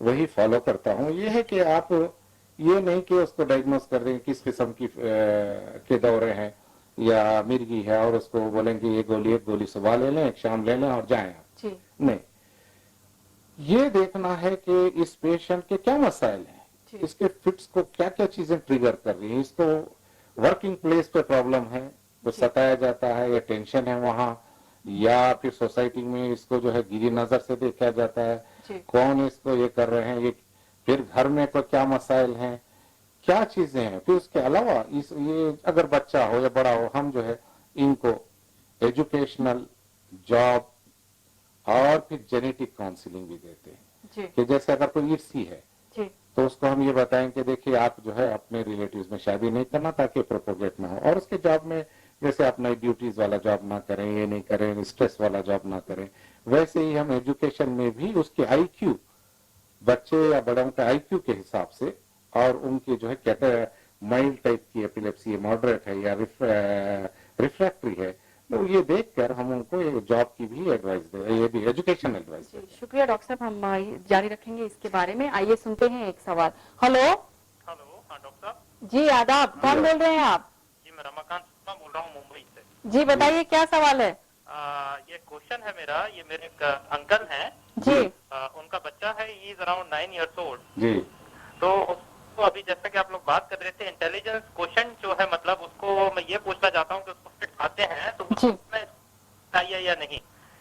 वही फॉलो करता हूँ, ये है कि आप ये नहीं कि उसको डायग्नोस कर दें किस किस्म की के दौरे हैं या मिर्गी है और उसको बोलेंगे ये गोली, एक गोली सुबह ले लें, एक शाम ले लें और जाएं आप। जी नहीं, ये देखना है कि इस पेशेंट के क्या मसाइल हैं, इसके फिट्स को क्या क्या चीजें ट्रिगर कर रही हैं। इसको वर्किंग प्लेस पे प्रॉब्लम है, तो सताया जाता है, या टेंशन है वहां, या फिर सोसाइटी में इसको जो है गिरी नजर से देखा जाता है, जी कौन इसको ये कर रहे हैं, ये फिर घर में को क्या मसाइल हैं, क्या चीजें हैं। फिर उसके अलावा ये अगर बच्चा हो या बड़ा हो, हम जो है इनको एजुकेशनल, जॉब और फिर जेनेटिक काउंसलिंग भी देते हैं। जी कि जैसे अगर कोई ईर्षी है जी तो उसको हम ये बताएं कि देखिए आप जो है अपने रिलेटिव्स में शादी नहीं करना ताकि प्रोपोगेट ना हो, और उसके जॉब में जैसे आप नई ड्यूटीज वाला जॉब ना करें, ये नहीं करें, स्ट्रेस वाला जॉब ना करें। वैसे ही हम एजुकेशन में भी उसके आईक्यू, बच्चे या बड़ों के आईक्यू के हिसाब से, और उनकी जो है माइल्ड टाइप की एपिलेप्सी है, मॉडरेट है या रिफ्रैक्टरी है, तो ये देखकर हम उनको ये जॉब की भी एडवाइस दे, ये भी एजुकेशन एडवाइस जी, दे। शुक्रिया डॉक्टर साहब, हम जारी रखेंगे इसके बारे में। आइए सुनते हैं एक सवाल। हेलो हेलो, हाँ डॉक्टर साहब। जी, आदाब, कौन बोल रहे हैं आप? जी मैं रमाकांत शर्मा बोल रहा हूँ मुंबई से। जी बताइए, क्या सवाल है? ये क्वेश्चन है मेरा, ये मेरे एक अंकल हैं, जी उनका बच्चा है, he is around 9 years old। जी तो उसको अभी जैसा कि आप लोग बात कर रहे थे इंटेलिजेंस क्वेश्चन जो है, मतलब उसको मैं ये पूछना चाहता हूँ कि उसको फिट आते हैं तो जी उसमें चाहिए या नहीं,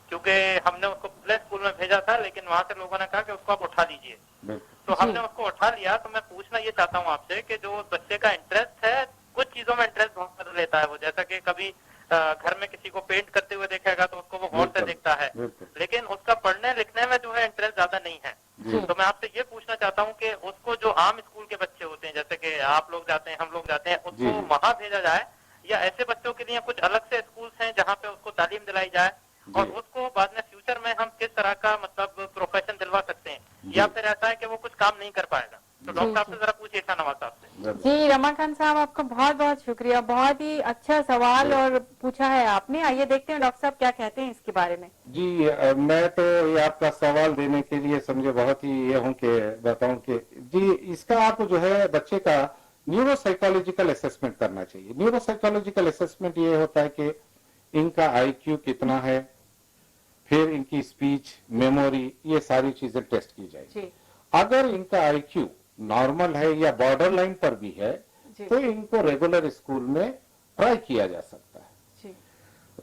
क्योंकि हमने उसको प्ले स्कूल में भेजा था, लेकिन वहाँ से लोगों ने कहा कि उसको आप उठा लीजिए, तो जी। हमने उसको उठा लिया। तो मैं पूछना ये चाहता हूँ आपसे कि जो उस बच्चे का इंटरेस्ट है, कुछ चीजों में इंटरेस्ट बहुत ज्यादा लेता है वो, जैसा कि कभी घर में किसी को पेंट करते हुए देखेगा तो उसको वो गौर से बिल्कुल, देखता है, बिल्कुल। लेकिन उसका पढ़ने लिखने में जो है इंटरेस्ट ज्यादा नहीं है। जी। तो मैं आपसे ये पूछना चाहता हूँ कि उसको जो आम स्कूल के बच्चे होते हैं, जैसे कि आप लोग जाते हैं, हम लोग जाते हैं, जी, उसको जी। वहां भेजा जाए, या ऐसे बच्चों के लिए कुछ अलग से स्कूल्स हैं जहाँ पे उसको तालीम दिलाई जाए, और जी। उसको बाद में फ्यूचर में हम किस तरह का मतलब प्रोफेशन दिलवा सकते हैं, जी। या फिर ऐसा है कि वो कुछ काम नहीं कर पाएगा। तो डॉक्टर साहब से जरा पूछिए नवाज साहब से। जी, रमाकांत साहब, आपका बहुत बहुत शुक्रिया, बहुत ही अच्छा सवाल और पूछा है आपने। आइए देखते हैं डॉक्टर साहब क्या कहते हैं इसके बारे में। जी, मैं तो ये आपका सवाल देने के लिए समझे बहुत ही ये हूँ कि बताऊं कि जी, इसका आप जो है बच्चे का न्यूरोसाइकोलॉजिकल असेसमेंट करना चाहिए। न्यूरोसाइकोलॉजिकल असेसमेंट ये होता है कि इनका आईक्यू कितना है, फिर इनकी स्पीच, मेमोरी, ये सारी चीजें टेस्ट की जाएगी। जी अगर इनका आईक्यू नॉर्मल है या बॉर्डर लाइन पर भी है, जी तो इनको रेगुलर स्कूल में ट्राई किया जा सकता है। जी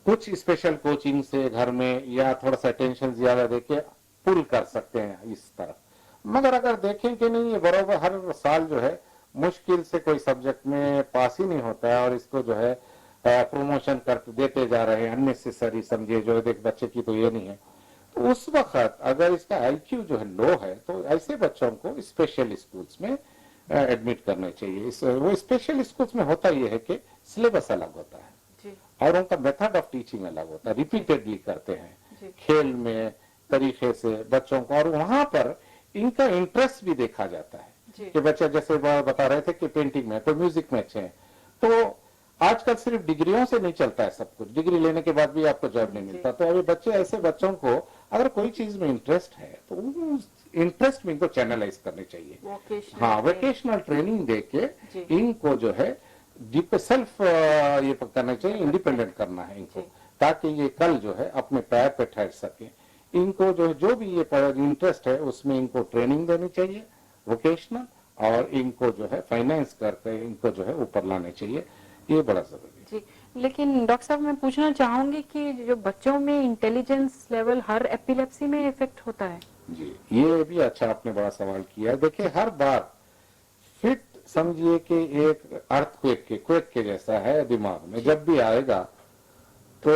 कुछ स्पेशल कोचिंग से घर में या थोड़ा सा टेंशन ज्यादा देके पुल कर सकते हैं इस तरफ। मगर अगर देखें कि नहीं, ये बराबर हर साल जो है मुश्किल से कोई सब्जेक्ट में पास ही नहीं होता है, और इसको जो है प्रमोशन कर देते जा रहे हैं अननेसेसरी, समझिए जो देख बच्चे की तो ये नहीं है, उस वक्त अगर इसका आईक्यू जो है लो है तो ऐसे बच्चों को स्पेशल स्कूल्स में एडमिट करना चाहिए। वो स्पेशल स्कूल्स में होता यह है कि सिलेबस अलग होता है जी और उनका मेथड ऑफ टीचिंग अलग होता है, रिपीटेडली करते जी। हैं खेल में तरीके से बच्चों को, और वहां पर इनका इंटरेस्ट भी देखा जाता है जी। कि बच्चे जैसे बता रहे थे कि पेंटिंग में, कोई म्यूजिक में अच्छे हैं, तो आजकल सिर्फ डिग्रियों से नहीं चलता है सब कुछ, डिग्री लेने के बाद भी आपको जॉब नहीं मिलता। तो अभी बच्चे, ऐसे बच्चों को अगर कोई चीज में इंटरेस्ट है तो इंटरेस्ट में इनको चैनलाइज करनी चाहिए। वोकेशनल हाँ, वोकेशनल ट्रेनिंग दे जी। के इनको जो है सेल्फ ये करना चाहिए, इंडिपेंडेंट करना है इनको, जी। ताकि ये कल जो है अपने पैर पे ठहर सके। इनको जो भी ये इंटरेस्ट है उसमें इनको ट्रेनिंग देनी चाहिए वोकेशनल, और इनको जो है फाइनेंस करके इनको जो है ऊपर लाने चाहिए, ये बड़ा जरूरी है। जी। लेकिन डॉक्टर साहब, मैं पूछना चाहूंगी कि जो बच्चों में इंटेलिजेंस लेवल हर एपिलेप्सी में इफेक्ट होता है? जी, ये भी अच्छा आपने बड़ा सवाल किया है। देखिए, हर बार फिट समझिए कि एक क्वेक के जैसा है दिमाग में, जब भी आएगा तो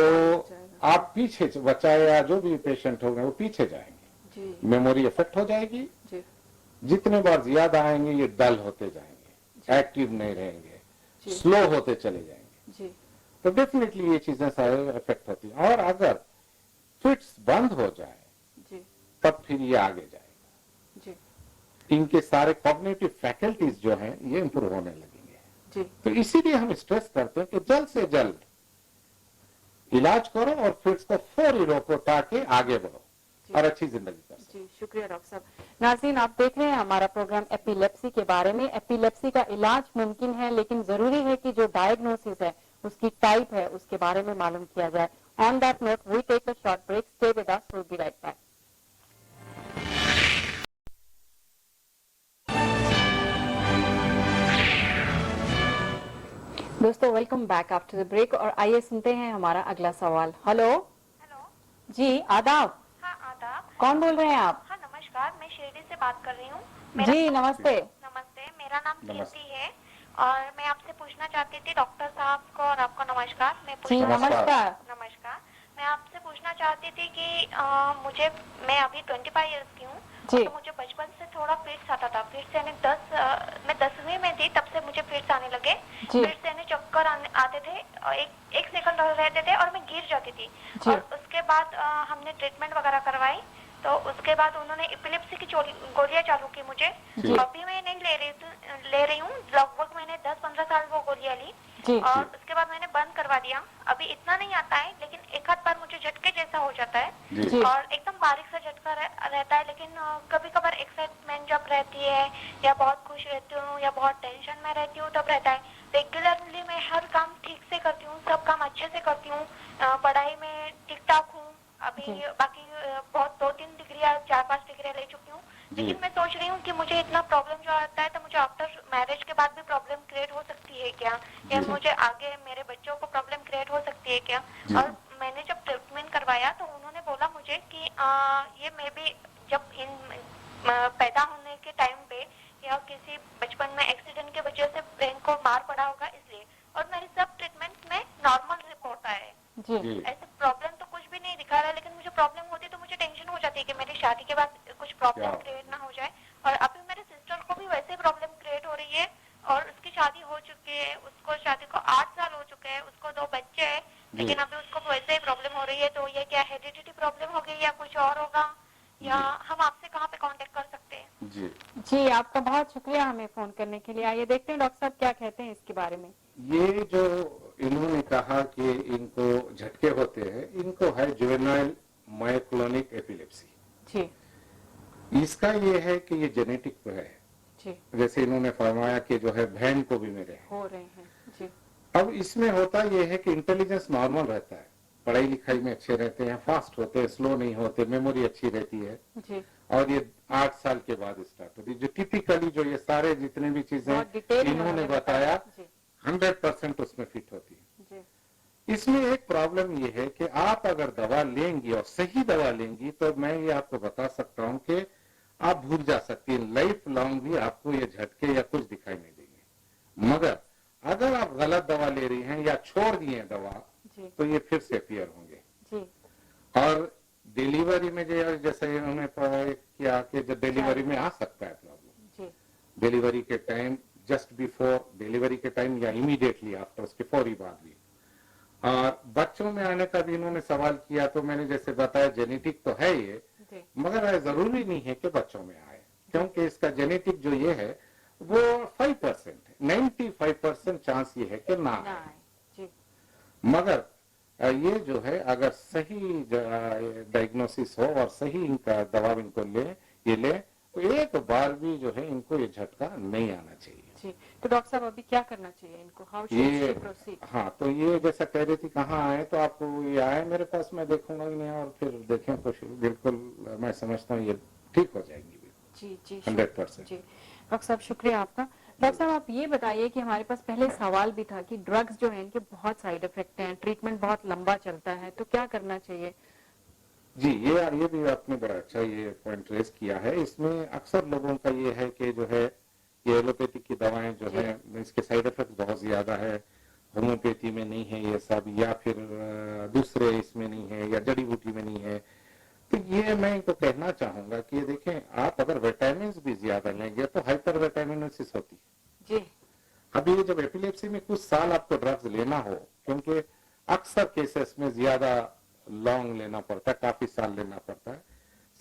आप पीछे, बच्चा या जो भी पेशेंट होंगे वो पीछे जाएंगे जी मेमोरी इफेक्ट हो जाएगी, जी जितने बार ज्यादा आएंगे ये डल होते जाएंगे, एक्टिव नहीं रहेंगे, जी। स्लो होते चले जाएंगे। जी तो डेफिनेटली ये चीजें सारे इफेक्ट होती हैं, और अगर फिट्स बंद हो जाए जी तब फिर ये आगे जाएगा, जी इनके सारे कॉग्निटिव फैकल्टीज जो हैं ये इंप्रूव होने लगेंगे। जी तो इसीलिए हम स्ट्रेस करते हैं कि जल्द से जल्द इलाज करो और फिट्स को फौरी रोको, ताकि आगे बढ़ो और अच्छी जिंदगी कर सको। जी, शुक्रिया डॉक्टर साहब। नाज़रीन, आप देख रहे हैं हमारा प्रोग्राम एपिलेप्सी के बारे में। एपिलेप्सी का इलाज मुमकिन है, लेकिन जरूरी है कि जो डायग्नोसिस है, उसकी टाइप है, उसके बारे में मालूम किया जाए। On that note we take a short break, stay with us, will be right back. दोस्तों, welcome back after the break, और आइए सुनते हैं हमारा अगला सवाल। Hello hello. जी, आदाब। हाँ, आदाब। कौन बोल रहे हैं आप? हाँ, नमस्कार, मैं शिरडी से बात कर रही हूँ। जी, नमस्ते। नमस्ते, मेरा नाम नमस्ते। कीर्ति है और मैं आपसे पूछना चाहती थी, डॉक्टर साहब को और आपको नमस्कार। जी, नमस्कार। नमस्कार। मैं आपसे पूछना चाहती थी कि मैं अभी 25 इयर्स की हूँ, जी। तो मुझे बचपन से थोड़ा फिट्स आता था। फिट्स यानी मैं 10वीं में थी तब से मुझे फिट्स आने लगे। जी। फिट्स यानी चक्कर आते थे, एक सेकंड रहते थे और मैं गिर जाती थी। जी। और उसके बाद हमने ट्रीटमेंट वगैरह करवाई, तो उसके बाद उन्होंने एपिलेप्सी की गोलियां चालू की मुझे। जी। अभी मैं नहीं ले रही हूँ, लगभग मैंने 10-15 साल वो गोलियां ली जी। और उसके बाद मैंने बंद करवा दिया। अभी इतना नहीं आता है, लेकिन एक आध बार मुझे झटके जैसा हो जाता है जी। और एकदम बारीक सा झटका रहता है। लेकिन कभी कभार एक्साइटमेंट जब रहती है या बहुत खुश रहती हूँ या बहुत टेंशन में रहती हूँ तब रहता है। रेगुलरली मैं हर काम ठीक से करती हूँ, सब काम अच्छे से करती हूँ, पढ़ाई में ठीक ठाक हूँ। अभी बाकी बहुत 2-3 डिग्रियाँ 4-5 डिग्रियाँ ले चुकी हूँ। लेकिन मैं सोच रही हूँ कि मुझे इतना प्रॉब्लम जो आता है तो मुझे आफ्टर मैरिज के बाद भी प्रॉब्लम क्रिएट हो सकती है क्या, या मुझे आगे मेरे बच्चों को प्रॉब्लम क्रिएट हो सकती है क्या। और मैंने जब ट्रीटमेंट करवाया तो उन्होंने बोला मुझे कि ये मे बी जब पैदा होने के टाइम पे या किसी बचपन में एक्सीडेंट की वजह से ब्रेन को मार पड़ा होगा इसलिए। और मेरे सब ट्रीटमेंट में नॉर्मल रिपोर्ट आया है, जी। ऐसे प्रॉब्लम तो कुछ भी नहीं दिखा रहा है। लेकिन मुझे प्रॉब्लम होती तो मुझे टेंशन हो जाती है कि मेरी शादी के बाद कुछ प्रॉब्लम क्रिएट ना हो जाए। और अभी मेरे सिस्टर को भी वैसे प्रॉब्लम क्रिएट हो रही है और उसकी शादी हो चुकी है, उसको शादी को 8 साल हो चुके हैं, उसको 2 बच्चे हैं, लेकिन अभी उसको वैसे ही प्रॉब्लम हो रही है। तो ये क्या हेरिडिटी प्रॉब्लम हो गई या कुछ और होगा, या हम आपसे कहाँ पे कांटेक्ट कर सकते हैं? जी जी, आपका बहुत शुक्रिया हमें फोन करने के लिए। आइए देखते हैं डॉक्टर साहब क्या कहते हैं इसके बारे में। ये जो इन्होंने कहा कि इनको झटके होते हैं, इनको है जुवेनाइल मायोक्लोनिक एपिलेप्सी। जी इसका ये है कि ये जेनेटिक पे है, जी, जैसे इन्होंने फरमाया कि जो है बहन को भी मेरे है। हो रहे हैं। जी अब इसमें होता ये है कि इंटेलिजेंस नॉर्मल रहता है, पढ़ाई लिखाई में अच्छे रहते हैं, फास्ट होते हैं, स्लो नहीं होते, मेमोरी अच्छी रहती है। जी, और ये 8 साल के बाद स्टार्ट होती है। जो टिपिकली जो ये सारे जितने भी चीजें बहुत डिटेल में इन्होंने उन्होंने बताया जी 100% उसमें फिट होती है। जी इसमें एक प्रॉब्लम ये है कि आप अगर दवा लेंगी और सही दवा लेंगी तो मैं ये आपको बता सकता हूँ कि आप भूल जा सकती हैं, लाइफ लॉन्ग भी आपको ये झटके या कुछ दिखाई नहीं देंगे। मगर अगर आप गलत दवा ले रही हैं या छोड़ दी हैं दवा जी तो ये फिर से अपीयर होंगे। जी और डिलीवरी में जो जैसे उन्होंने किया कि जो डिलीवरी में आ सकता है प्रॉब्लम, जी डिलीवरी के टाइम, जस्ट बिफोर डिलीवरी के टाइम या इमीडिएटली आफ्टर, उसके फौरी बाद भी। और बच्चों में आने का भी इन्होंने सवाल किया, तो मैंने जैसे बताया जेनेटिक तो है ये, जी मगर जरूरी नहीं है कि बच्चों में आए, क्योंकि इसका जेनेटिक जो ये है वो 5% है, 95% चांस ये है कि ना ना आए। आए। जी मगर ये जो है अगर सही डायग्नोसिस हो और सही इनका दवा इनको ये ले, तो एक बार भी जो है इनको ये झटका नहीं आना चाहिए। जी तो डॉक्टर साहब अभी क्या करना चाहिए इनको, हाउ शुड ये शी प्रोसीड? हाँ, तो ये जैसा कह रही थी कहाँ आए, तो आपको ये आए मेरे पास, मैं देखूंगा इन्हें और फिर देखें, तो बिल्कुल मैं समझता हूँ ये ठीक हो जाएंगी जी जी 100%। जी डॉक्टर साहब शुक्रिया आपका। डॉक्टर साहब आप ये बताइए कि हमारे पास पहले सवाल भी था कि ड्रग्स जो है इनके बहुत साइड इफेक्ट हैं, ट्रीटमेंट बहुत लंबा चलता है, तो क्या करना चाहिए? जी, ये भी आपने बड़ा अच्छा ये पॉइंट रेज किया है। इसमें अक्सर लोगों का ये है कि जो है ये एलोपैथिक की दवाएं जो है इसके साइड इफेक्ट बहुत ज्यादा है, होम्योपैथी में नहीं है ये सब, या फिर दूसरे इसमें नहीं है, या जड़ी बूटी में नहीं है। तो ये मैं इनको कहना चाहूंगा कि ये देखें, आप अगर विटामिन भी ज्यादा लेंगे तो हाइपर विटामिनोसिस होती है। जी अब ये जब एपिलेप्सी में कुछ साल आपको ड्रग्स लेना हो, क्योंकि अक्सर केसेस में ज्यादा लॉन्ग लेना पड़ता है, काफी साल लेना पड़ता है,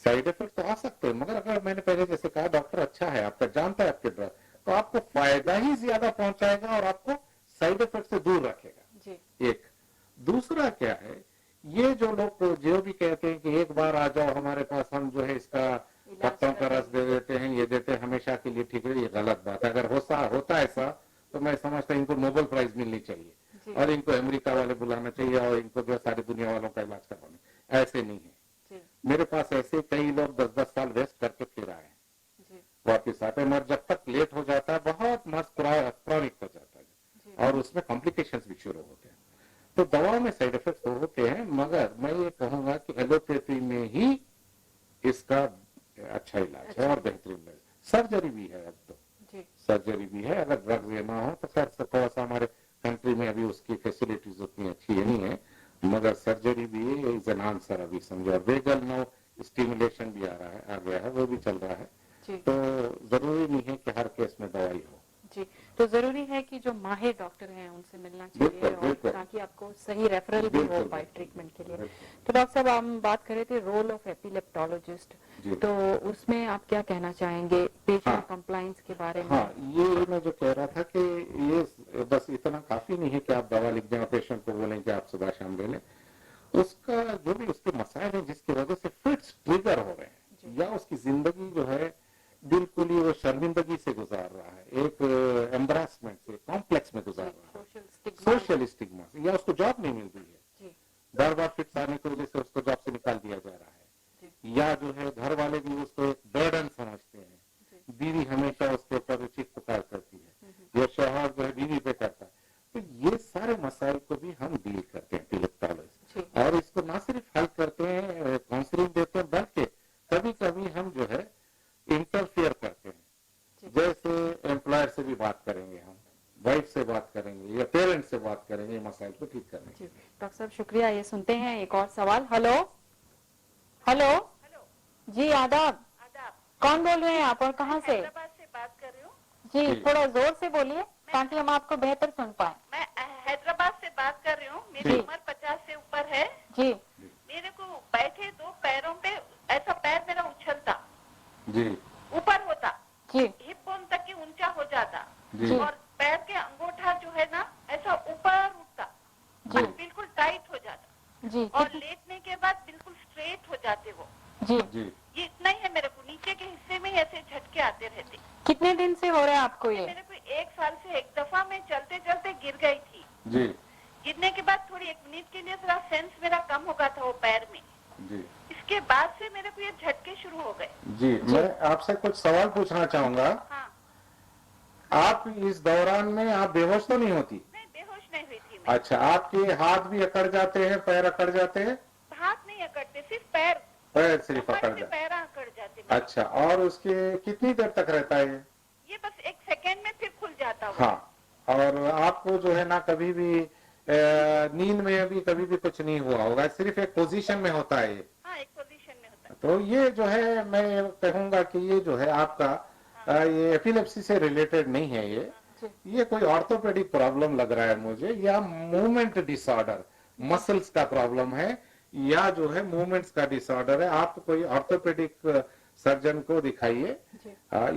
साइड इफेक्ट तो आ सकते हैं, मगर अगर मैंने पहले जैसे कहा डॉक्टर अच्छा है आपका, जानता है आपके ड्रग, तो आपको फायदा ही ज्यादा पहुंचाएगा और आपको साइड इफेक्ट से दूर रखेगा। जी एक दूसरा क्या है, ये जो लोग जो भी कहते हैं कि एक बार आ जाओ हमारे पास, हम जो है इसका पत्तों का रस दे देते हैं, ये देते हैं हमेशा के लिए, ठीक है, ये गलत बात है। अगर होता ऐसा तो मैं समझता हूँ इनको नोबेल प्राइज मिलनी चाहिए जी और इनको अमेरिका वाले बुलाना चाहिए और इनको जो सारी दुनिया वालों का इलाज करवाना। ऐसे नहीं है, जी मेरे पास ऐसे कई लोग 10-10 साल वेस्ट करके फिर आए हैं, जी वापिस आते हैं, मगर जब तक लेट हो जाता है बहुत मस्त क्रॉनिक हो जाता है जी और उसमें कॉम्प्लिकेशंस भी शुरू होते हैं। तो दवाओं में साइड इफेक्ट तो होते हैं, मगर मैं ये कहूंगा कि एलोपैथी में ही इसका अच्छा इलाज है और बेहतरीन इलाज। सर्जरी भी है, अब तो जी सर्जरी भी है, अगर ड्रग्स लेना हो तो खैर थोड़ा सा हमारे कंट्री में अभी उसकी फैसिलिटीज उतनी अच्छी नहीं है, मगर सर्जरी भी इज एन आंसर अभी समझो। वेगल नो स्टिमुलेशन भी आ गया है, वो भी चल रहा है। जी तो जरूरी नहीं है कि हर केस में दवाई हो। जी तो जरूरी है कि जो माहिर डॉक्टर हैं उनसे मिलना चाहिए बिल्कुल, और बिल्कुल। ताकि आपको सही रेफरल भी हो बिल्कुल, पाए बिल्कुल। ट्रीटमेंट के लिए। बिल्कुल। तो डॉक्टर साहब हम बात कर रहे थे रोल ऑफ एपिलेप्टोलॉजिस्ट, जी। तो उसमें आप क्या कहना चाहेंगे पेशेंट हाँ। कंप्लायंस के बारे में? हाँ, ये मैं जो कह रहा था कि ये बस इतना काफी नहीं है कि आप दवा लिख दें, पेशेंट को बोलें कि आप सुबह शाम ले लें। उसका जो भी उसके मसाइल हैं जिसकी वजह से फिट्स ट्रिगर हो रहे हैं, या उसकी जिंदगी जो है बिल्कुल ही वो शर्मिंदगी से गुजार रहा है, एक एम्बरासमेंट से, कॉम्प्लेक्स में गुजार रहा है, सोशल स्टिग्मा से, या उसको जॉब नहीं मिल रही है, जी बार बार फिट्स आने की वजह से उसको जॉब से निकाल दिया जा रहा है, या जो है घर वाले भी उसको एक बर्डन समझते हैं, बीवी हमेशा उसके ऊपर चीख पुकार करती है, या शौहर जो है बीवी पे करता है। तो ये सारे मसाइल को भी हम डील करते हैं एपिलेप्टोलॉजी, और इसको ना सिर्फ हल करते हैं, काउंसलिंग देते हैं, बल्कि कभी कभी हम जो है इंटरफेयर करते हैं, जैसे एम्प्लॉयर से भी बात करेंगे, हम वाइफ से बात करेंगे या पेरेंट्स से बात करेंगे मसाइल को ठीक करने के। डॉक्टर साहब शुक्रिया। ये सुनते हैं एक और सवाल। हेलो हेलो जी आदाब, कौन बोल रहे हैं आप और कहाँ से? हैदराबाद से बात कर रही हूँ। जी थोड़ा जोर से बोलिए ताकि हम आपको बेहतर सुन पाए। मैं हैदराबाद से बात कर रही हूँ। मेरी जी। उम्र 50 से ऊपर है। जी मेरे को बैठे दो पैरों पे ऐसा पैर मेरा उछलता, जी ऊपर होता, जी हिप बोन तक की ऊंचा हो जाता, जी और पैर के अंगूठा जो है ना ऐसा ऊपर उठता, जी बिल्कुल टाइट हो जाता, जी और लेटने के बाद बिल्कुल स्ट्रेट हो जाते वो। जी जी ये इतना ही है मेरे को, नीचे के हिस्से में ही ऐसे झटके आते रहते। कितने दिन से हो रहा है आपको ये? मेरे को 1 साल से एक दफा मैं चलते चलते गिर गई थी। जी गिरने के बाद थोड़ी 1 मिनट के लिए थोड़ा सेंस मेरा कम हो गया था वो पैर में। जी इसके बाद से मेरे को ये झटके शुरू हो गए। जी, मैं आपसे कुछ सवाल पूछना चाहूंगा। हाँ, आप इस दौरान में आप बेहोश तो नहीं होती? नहीं बेहोश नहीं हुई थी मैं। अच्छा, आपके हाथ भी अकड़ जाते हैं, पैर अकड़ जाते हैं? हाथ नहीं अकड़ते, सिर्फ पैर, पैर सिर्फ कमर अकड़ से जाते हैं। पैर अकड़ जाते मेरे। अच्छा, और उसके कितनी देर तक रहता है ये? ये बस 1 सेकेंड में फिर खुल जाता वो। हाँ, और आपको जो है ना कभी भी नींद में भी कभी भी कुछ नहीं हुआ होगा, सिर्फ एक पोजीशन में होता है ये? हाँ, एक तो ये जो है मैं कहूंगा कि ये जो है आपका ये एपिलेप्सी से रिलेटेड नहीं है, ये कोई ऑर्थोपेडिक प्रॉब्लम लग रहा है मुझे, या मूवमेंट डिसऑर्डर, मसल्स का प्रॉब्लम है, या जो है मूवमेंट्स का डिसऑर्डर है। आप कोई ऑर्थोपेडिक सर्जन को दिखाइए,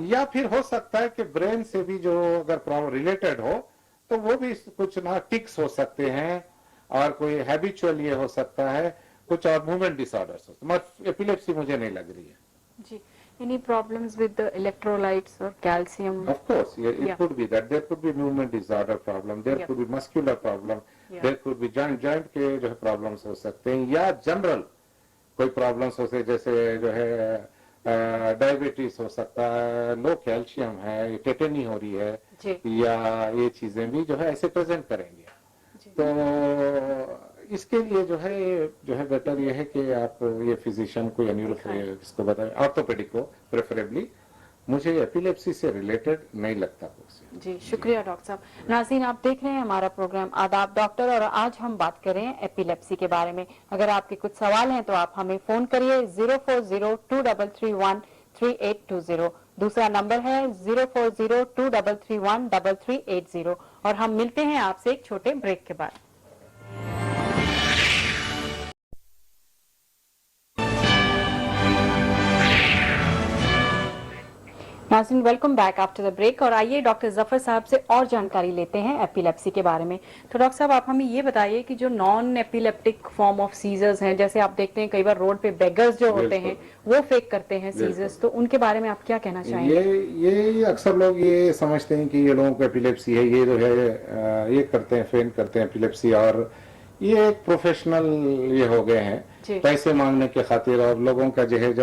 या फिर हो सकता है कि ब्रेन से भी जो अगर प्रॉब्लम रिलेटेड हो तो वो भी कुछ ना टिक्स हो सकते हैं, और कोई हैबिचुअल ये हो सकता है, कुछ और मूवमेंट डिसऑर्डर्स हो सकते हैं। एपिलेप्सी मुझे नहीं लग रही है जी। Any problems with the electrolytes or calcium? Of course, it Yeah. could be that. There could be movement disorder problem. There Yeah. could be muscular problem. Yeah. There could be joint के जो है problems हो सकते हैं, या general कोई problems हो सकते हैं, जैसे जो है डायबिटीज हो सकता है, लो कैल्शियम है, टेटनी हो रही है, जी। या ये चीजें भी जो है ऐसे प्रेजेंट करेंगे। तो इसके लिए जो है बेटर ये है कि आप ये फिजिशियन को या न्यूरोफिजिस्ट बताएं, ऑर्थोपेडिक को प्रेफरेबली। मुझे एपिलेप्सी से रिलेटेड नहीं लगता कुछ। जी, शुक्रिया डॉक्टर साहब। नाज़रीन, आप देख रहे हैं हमारा प्रोग्राम आदाब डॉक्टर, और आज हम बात कर रहे हैं एपिलेप्सी के बारे में। अगर आपके कुछ सवाल हैं तो आप हमें फोन करिए 04023313820। दूसरा नंबर है 04023313380। और हम मिलते हैं आपसे एक छोटे ब्रेक के बाद। नाज़रीन, welcome back after the break. और आइए डॉक्टर जफर साहब से और जानकारी लेते हैं एपिलेप्सी के बारे में। तो डॉक्टर साहब, आप हमें ये बताइए कि जो non epileptic form of seizures हैं, जैसे आप देखते हैं कई बार रोड पे बेगर्स जो होते हैं वो फेक करते हैं सीजर्स, तो उनके बारे में आप क्या कहना चाहेंगे? ये अक्सर लोग ये समझते हैं कि ये लोगों को एपिलेप्सी है, ये जो है ये करते हैं, फेंट करते हैं एपिलेप्सी, और ये एक प्रोफेशनल ये हो गए हैं पैसे मांगने के खातिर। और लोगों का जो है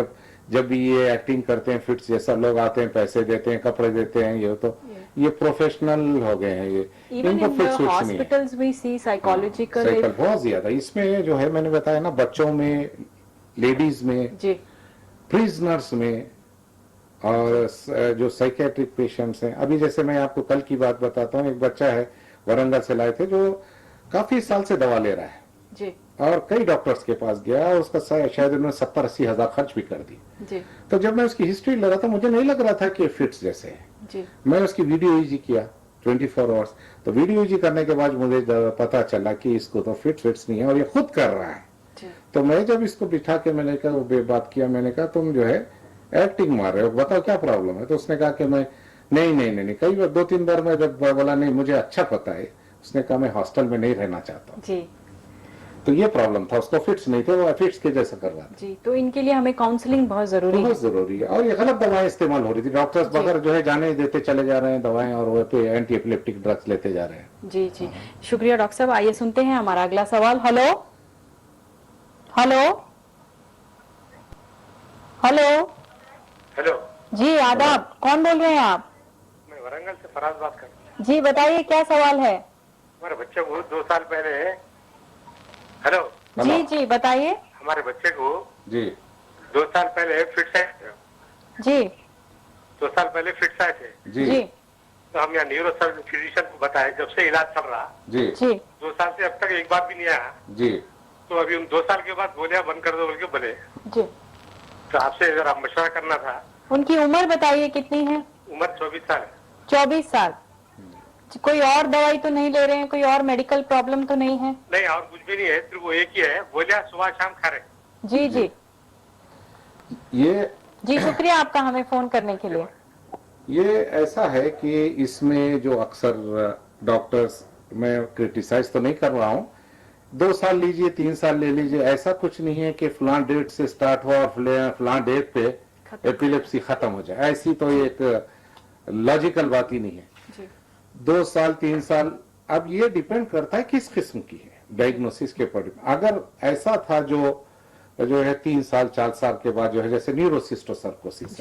जब भी ये एक्टिंग करते हैं फिट्स जैसा, लोग आते हैं, पैसे देते हैं, कपड़े देते हैं, ये तो ये प्रोफेशनल हो गए हैं। ये इनको फिट्स हॉस्पिटल्स भी सी साइकोलॉजिकल बहुत ज्यादा इसमें जो है, मैंने बताया ना, बच्चों में, लेडीज में जी, प्रिजनर्स में, और जो साइकेट्रिक पेशेंट्स हैं। अभी जैसे मैं आपको कल की बात बताता हूँ, एक बच्चा है वरंगल से लाए थे जो काफी साल से दवा ले रहा है जी, और कई डॉक्टर्स के पास गया, उसका शायद उन्होंने 70-80 हजार खर्च भी कर दी जी। तो जब मैं उसकी हिस्ट्री ले रहा था, मुझे नहीं लग रहा था कि फिट्स जैसे है जी। मैं उसकी वीडियो ईजी किया 24 आवर्स, तो वीडियो ईजी करने के बाद मुझे पता चला कि इसको तो फिट्स नहीं है, और ये खुद कर रहा है। तो मैं जब इसको बिठा के मैंने कहा, बात किया, मैंने कहा तुम जो है एक्टिंग मार रहे हो, बताओ क्या प्रॉब्लम है। तो उसने कहा कि मैं नहीं, कई बार 2-3 बार मैं जब बोला नहीं मुझे अच्छा पता है, उसने कहा मैं हॉस्टल में नहीं रहना चाहता जी। तो ये प्रॉब्लम था, उसको फिट्स नहीं थे, वो फिट्स के जैसा कर रहा था जी। तो इनके लिए हमें काउंसलिंग बहुत जरूरी है, और ये गलत दवाएं इस्तेमाल हो रही थी। डॉक्टर्स बगैर जो है जाने देते चले जा रहे हैं दवाएं, और वो पे एंटी एपिलेप्टिक ड्रग्स लेते जा रहे हैं जी जी। शुक्रिया डॉक्टर साहब। आइए सुनते हैं हमारा अगला सवाल। हेलो हेलो जी, आदाब, कौन बोल रहे हैं आप? मैं वरंगल से फराज बात कर रहा हूँ जी, बताइए क्या सवाल है? हमारे बच्चे को 2 साल पहले, हेलो जी जी बताइए। हमारे बच्चे को जी 2 साल पहले फिट्स आए थे जी। 2 साल पहले फिट्स आए थे जी। तो हम यहाँ न्यूरो फिजिशियन को बताए, जब से इलाज चल रहा जी जी 2 साल से अब तक एक बार भी नहीं आया जी। तो अभी हम 2 साल के बाद बोले बंद कर दो बोल के बोले जी। तो आपसे जरा मशवरा करना था। उनकी उम्र बताइए कितनी है? उम्र 24 साल है। 24 साल। कोई और दवाई तो नहीं ले रहे हैं, कोई और मेडिकल प्रॉब्लम तो नहीं है? नहीं, और कुछ भी नहीं है, सिर्फ वो एक ही है, बोलिया सुबह शाम खा रहे। जी जी ये जी, शुक्रिया आपका हमें फोन करने के लिए। ये ऐसा है कि इसमें जो अक्सर डॉक्टर्स, मैं क्रिटिसाइज तो नहीं कर रहा हूँ, 2 साल लीजिए, 3 साल ले लीजिए, ऐसा कुछ नहीं है कि फलां डेट से स्टार्ट हुआ और फलां डेट पे एपिलेप्सी खत्म हो जाए, ऐसी तो एक लॉजिकल बात ही नहीं है। 2 साल 3 साल, अब ये डिपेंड करता है किस किस्म की है, डायग्नोसिस के ऊपर। अगर ऐसा था जो है 3 साल 4 साल के बाद जो है, जैसे न्यूरोसिस्टोसर्कोसिस,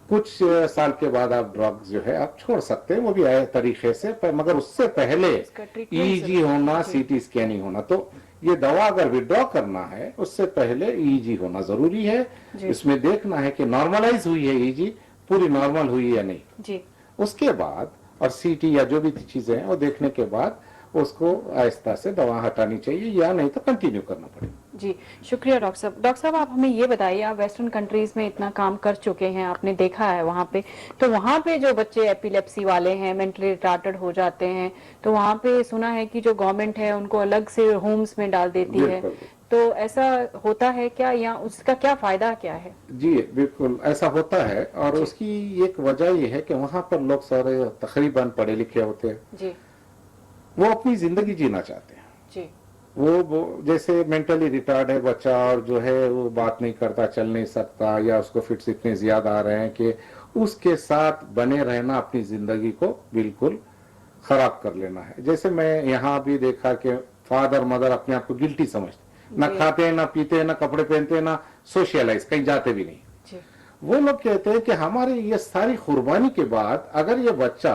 कुछ साल के बाद आप ड्रग्स जो है आप छोड़ सकते हैं, वो भी आए तरीके से, मगर उससे पहले ईजी होना, सीटी स्कैनिंग होना। तो ये दवा अगर विड्रॉ करना है उससे पहले ईजी होना जरूरी है। इसमें देखना है कि नॉर्मलाइज हुई है, ईजी पूरी नॉर्मल हुई है या नहीं। उसके बाद और सीटी या जो भी चीजें हैं वो देखने के बाद उसको आहिस्ता से दवा हटानी चाहिए या नहीं तो कंटिन्यू करना पड़ेगा। जी शुक्रिया डॉक्टर साहब। डॉक्टर साहब आप हमें ये बताइए, आप वेस्टर्न कंट्रीज में इतना काम कर चुके हैं, आपने देखा है वहाँ पे, तो वहाँ पे जो बच्चे एपिलेप्सी वाले हैं, मेंटली रिटार्टेड हो जाते हैं, तो वहाँ पे सुना है कि जो गवर्नमेंट है उनको अलग से होम्स में डाल देती है, तो ऐसा होता है क्या, या उसका क्या फायदा क्या है? जी बिल्कुल ऐसा होता है, और उसकी एक वजह यह है कि वहाँ पर लोग सारे तकरीबन पढ़े लिखे होते हैं जी, वो अपनी जिंदगी जीना चाहते हैं जी, वो जैसे मेंटली रिटार्ड है बच्चा और जो है वो बात नहीं करता, चल नहीं सकता, या उसको फिट्स इतने ज्यादा आ रहे हैं कि उसके साथ बने रहना अपनी जिंदगी को बिल्कुल खराब कर लेना है। जैसे मैं यहाँ भी देखा कि फादर मदर अपने आप को गिल्टी समझते, ना खाते हैं, ना पीते हैं, ना कपड़े पहनते हैं, ना सोशलाइज, कहीं जाते भी नहीं। जी, वो लोग कहते हैं कि हमारी ये सारी कुर्बानी के बाद अगर ये बच्चा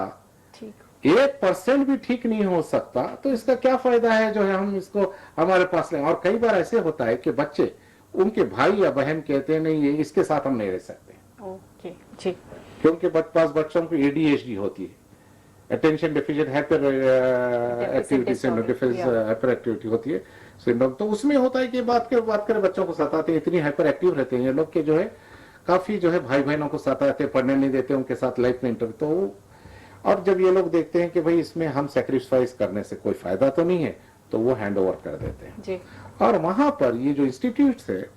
ठीक, 1% भी ठीक नहीं हो सकता तो इसका क्या फायदा है जो है हम इसको हमारे पास लें। और कई बार ऐसे होता है कि बच्चे, उनके भाई या बहन कहते हैं नहीं ये इसके साथ हम नहीं रह सकते, ओके, जी, क्योंकि पास बच्चों को ADHD होती है, attention deficient hyper activity hyper activity होती है सिंड्रोम। तो उसमें होता है कि बात करे बच्चों को सताते हैं, इतनी हाइपर एक्टिव रहते हैं ये लोग के जो है काफी जो है भाई बहनों को सताते, पढ़ने नहीं देते, उनके साथ लाइफ में इंटर। तो और जब ये लोग देखते हैं कि भाई इसमें हम सेक्रीफाइस करने से कोई फायदा तो नहीं है, तो वो हैंड ओवर कर देते हैं जी, और वहां पर ये जो इंस्टीट्यूट है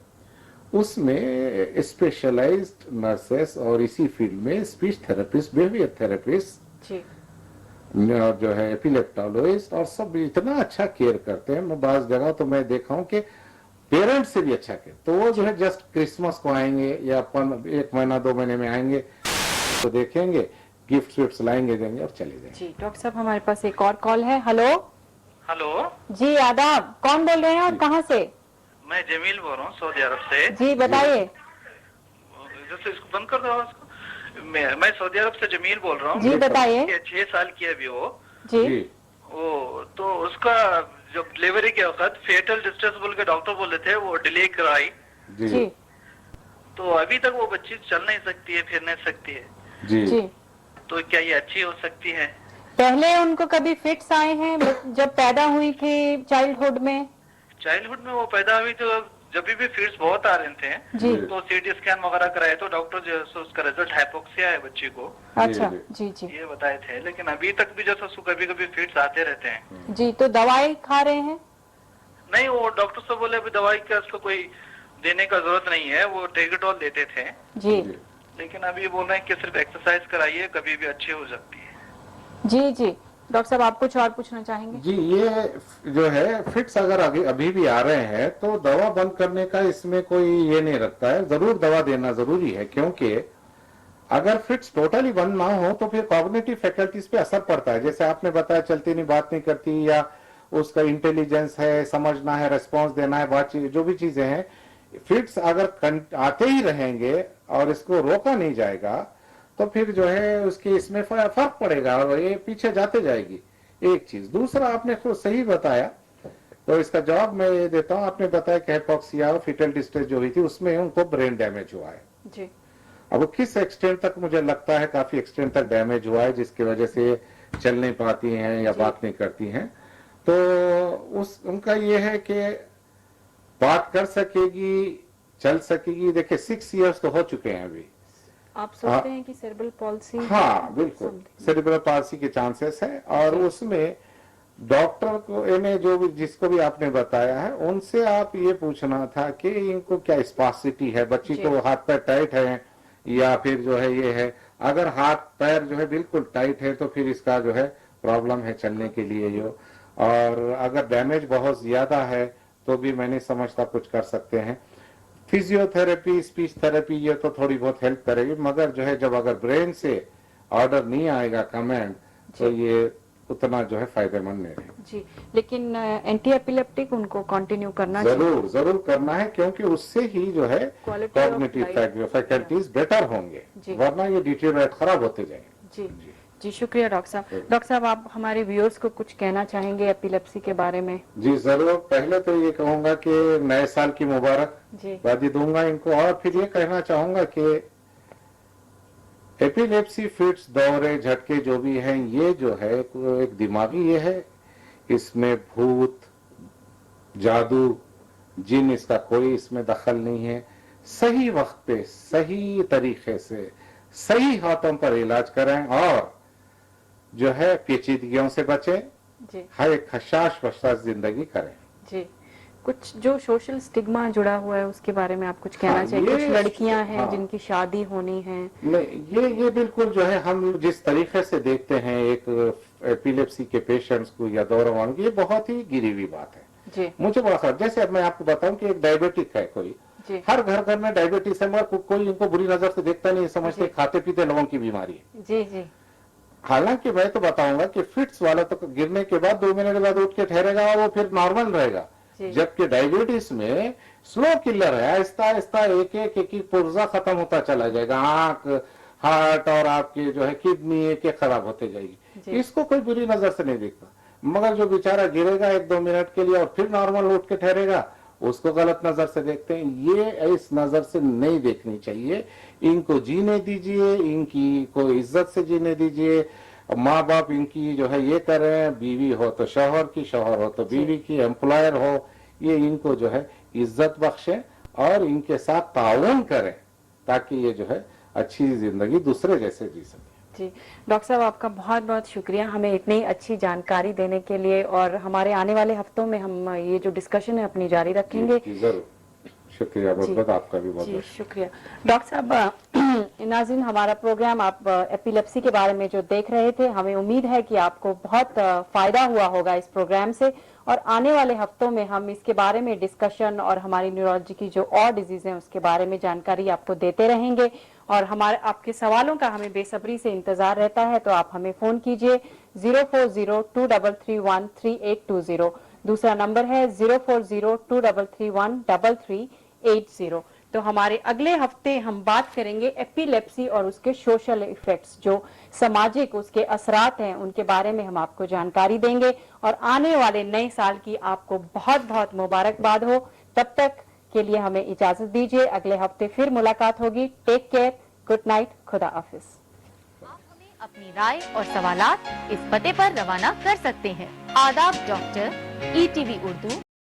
उसमें स्पेशलाइज्ड नर्सेस और इसी फील्ड में स्पीच थेरेपिस्ट, बिहेवियर थेरेपिस्ट जी, और जो है एपिलेप्टोलॉजिस्ट और सब इतना अच्छा केयर करते हैं। मैं बाज़ जगह तो मैं देखा हूं कि पेरेंट्स से भी अच्छा केयर, तो वो जो है जस्ट क्रिसमस को आएंगे या अपन 1 महीना 2 महीने में आएंगे तो देखेंगे, गिफ्ट विफ्ट लाएंगे, देंगे और चले जाएंगे। जी। डॉक्टर साहब हमारे पास एक और कॉल है। हेलो हेलो, जी, आदाब, कौन बोल रहे हैं और कहाँ से? मैं जमील बोल रहा हूँ सऊदी अरब से। जी बताइए। जैसे इसको बंद कर दो आवाज को। मैं सऊदी अरब से जमील बोल रहा हूँ। जी बताइए। 6 साल की है अभी वो। जी, वो तो उसका जब डिलीवरी के वक्त फेटल डिस्ट्रेस बोल के डॉक्टर बोले थे, वो डिले कराई। जी, तो अभी तक वो बच्ची चल नहीं सकती है, फिर नहीं सकती है। जी जी। तो क्या ये अच्छी हो सकती है? पहले उनको कभी फिट्स आए हैं जब पैदा हुई थी चाइल्डहुड में? चाइल्डहुड में वो पैदा हुई तो जब भी फिट्स बहुत आ रहे थे जी, तो CT स्कैन वगैरह कराए तो डॉक्टर जो है उसका रिजल्ट हाइपोक्सिया है बच्ची को, अच्छा, जी, जी, ये बताए थे। लेकिन अभी तक भी जैसे उसको कभी कभी फिट्स आते रहते हैं। जी। तो दवाई खा रहे हैं? नहीं, वो डॉक्टर से बोले अभी दवाई का उसको कोई देने का जरूरत नहीं है, वो टेगेटॉल देते थे। जी, लेकिन अभी बोल रहे हैं कि सिर्फ एक्सरसाइज कराइए, कभी भी अच्छी हो सकती है। जी, जी। डॉक्टर साहब आप कुछ और पूछना चाहेंगे? जी, ये जो है फिट्स अगर अभी भी आ रहे हैं तो दवा बंद करने का इसमें कोई ये नहीं रखता है, जरूर दवा देना जरूरी है, क्योंकि अगर फिट्स टोटली बंद ना हो तो फिर कॉग्निटिव फैकल्टीज पे असर पड़ता है। जैसे आपने बताया चलती नहीं, बात नहीं करती, या उसका इंटेलिजेंस है, समझना है, रेस्पॉन्स देना है, बातचीत, जो भी चीजें हैं, फिट्स अगर आते ही रहेंगे और इसको रोका नहीं जाएगा तो फिर जो है उसकी इसमें फर्क पड़ेगा और ये पीछे जाते जाएगी। एक चीज, दूसरा आपने खुद सही बताया तो इसका जवाब मैं ये देता हूँ। आपने बताया कि हाइपोक्सिया और फिटल डिस्ट्रेस जो हुई थी उसमें उनको ब्रेन डैमेज हुआ है। जी, अब वो किस एक्सटेंट तक, मुझे लगता है काफी एक्सटेंट तक डैमेज हुआ है जिसकी वजह से चल नहीं पाती हैं या बात नहीं करती हैं। तो उनका ये है कि बात कर सकेगी, चल सकेगी। देखिए 6 इयर्स तो हो चुके हैं अभी। आप सोचते हैं कि सेरेब्रल पॉल्सी? हाँ बिल्कुल, सेरेब्रल पॉल्सी के चांसेस है, और उसमें डॉक्टर को इन्हें जो भी जिसको भी आपने बताया है उनसे आप ये पूछना था कि इनको क्या स्पासिटी है, बच्ची को हाथ पैर टाइट है या फिर जो है ये है। अगर हाथ पैर जो है बिल्कुल टाइट है तो फिर इसका जो है प्रॉब्लम है चलने के लिए जो, और अगर डैमेज बहुत ज्यादा है तो भी मैं नहीं समझता कुछ कर सकते हैं। फिजियोथेरेपी, स्पीच थेरेपी ये तो थोड़ी बहुत हेल्प करेगी, मगर जो है जब अगर ब्रेन से ऑर्डर नहीं आएगा कमेंट तो ये उतना जो है फायदेमंद नहीं है। जी, लेकिन एंटी एपिलेप्टिक उनको कंटिन्यू करना जरूर जरूर करना है, क्योंकि उससे ही जो है Quality of cognitive life faculties better होंगे, वरना ये डिटेरियोरेट खराब होते जाएंगे। जी, जी, शुक्रिया डॉक्टर साहब। डॉक्टर साहब आप हमारे व्यूअर्स को कुछ कहना चाहेंगे एपिलेप्सी के बारे में? जी जरूर। पहले तो ये कहूंगा कि नए साल की मुबारक जी, बादी दूंगा इनको, और फिर ये कहना चाहूंगा कि एपिलेप्सी फिट्स, दौरे, झटके जो भी हैं, ये जो है एक दिमागी ये है, इसमें भूत, जादू, जिन, इसका कोई इसमें दखल नहीं है। सही वक्त पे सही तरीके से सही हाथों पर इलाज करें और जो है पेचीदगियों से बचें, जी हर एक खशाश बशाश जिंदगी करें। जी। कुछ जो सोशल स्टिग्मा जुड़ा हुआ है उसके बारे में आप कुछ कहना हाँ, चाहिए? कुछ ये- लड़कियां हैं हाँ। जिनकी शादी होनी है। नहीं, ये बिल्कुल जो है हम जिस तरीके से देखते हैं एक एपिलेप्सी के पेशेंट्स को या दौरान की, ये बहुत ही गिरी हुई बात है। जी मुझे बड़ा खराब, जैसे अब मैं आपको बताऊं कि एक डायबिटिक है कोई, जी हर घर घर में डायबिटीज है, मगर कोई इनको बुरी नजर से देखता नहीं, समझते जी। खाते पीते लोगों की बीमारी है। जी जी हालांकि मैं तो बताऊंगा कि फिट्स वाला तो गिरने के बाद 2 महीने के बाद उठ के ठहरेगा और वो फिर नॉर्मल रहेगा, जी। जबकि डायबिटीज में स्लो किलर है, आहिस्ता आहिस्ता एक एक पुर्जा खत्म होता चला जाएगा, आंख, हार्ट और आपकी जो है किडनी एक एक खराब होते जी। जाएगी। इसको कोई बुरी नजर से नहीं देखता, मगर जो बेचारा गिरेगा 1-2 मिनट के लिए और फिर नॉर्मल उठ के ठहरेगा, उसको गलत नजर से देखते हैं। ये इस नजर से नहीं देखनी चाहिए। इनको जीने दीजिए, इनकी को इज्जत से जीने दीजिए। माँ बाप इनकी जो है ये करें, बीवी हो तो शौहर की, शौहर हो तो बीवी की, एम्प्लॉयर हो, ये इनको जो है इज्जत बख्शें और इनके साथ ताउन करें ताकि ये जो है अच्छी जिंदगी दूसरे जैसे जी सके। जी। डॉक्टर साहब, आपका बहुत बहुत शुक्रिया हमें इतनी अच्छी जानकारी देने के लिए, और हमारे आने वाले हफ्तों में हम ये जो डिस्कशन है अपनी जारी रखेंगे। जी, जरूर। शुक्रिया बहुत जी। बहुत, आपका भी बहुत जी बहुत शुक्रिया। डॉक्टर साहब, नाज़रीन, हमारा प्रोग्राम आप एपिलेप्सी के बारे में जो देख रहे थे, हमें उम्मीद है कि आपको बहुत फायदा हुआ होगा इस प्रोग्राम से, और आने वाले हफ्तों में हम इसके बारे में डिस्कशन और हमारी न्यूरोलॉजी की जो और डिजीज हैं उसके बारे में जानकारी आपको देते रहेंगे। और हमारे आपके सवालों का हमें बेसब्री से इंतजार रहता है, तो आप हमें फोन कीजिए 0402331380। दूसरा नंबर है 0402331380। तो हमारे अगले हफ्ते हम बात करेंगे एपिलेप्सी और उसके सोशल इफेक्ट्स, जो सामाजिक उसके असरात हैं उनके बारे में हम आपको जानकारी देंगे। और आने वाले नए साल की आपको बहुत बहुत मुबारकबाद हो। तब तक के लिए हमें इजाजत दीजिए, अगले हफ्ते फिर मुलाकात होगी। टेक केयर, गुड नाइट, खुदा हाफिज। आप हमें अपनी राय और सवालात इस पते पर रवाना कर सकते हैं। आदाब डॉक्टर, ETV उर्दू,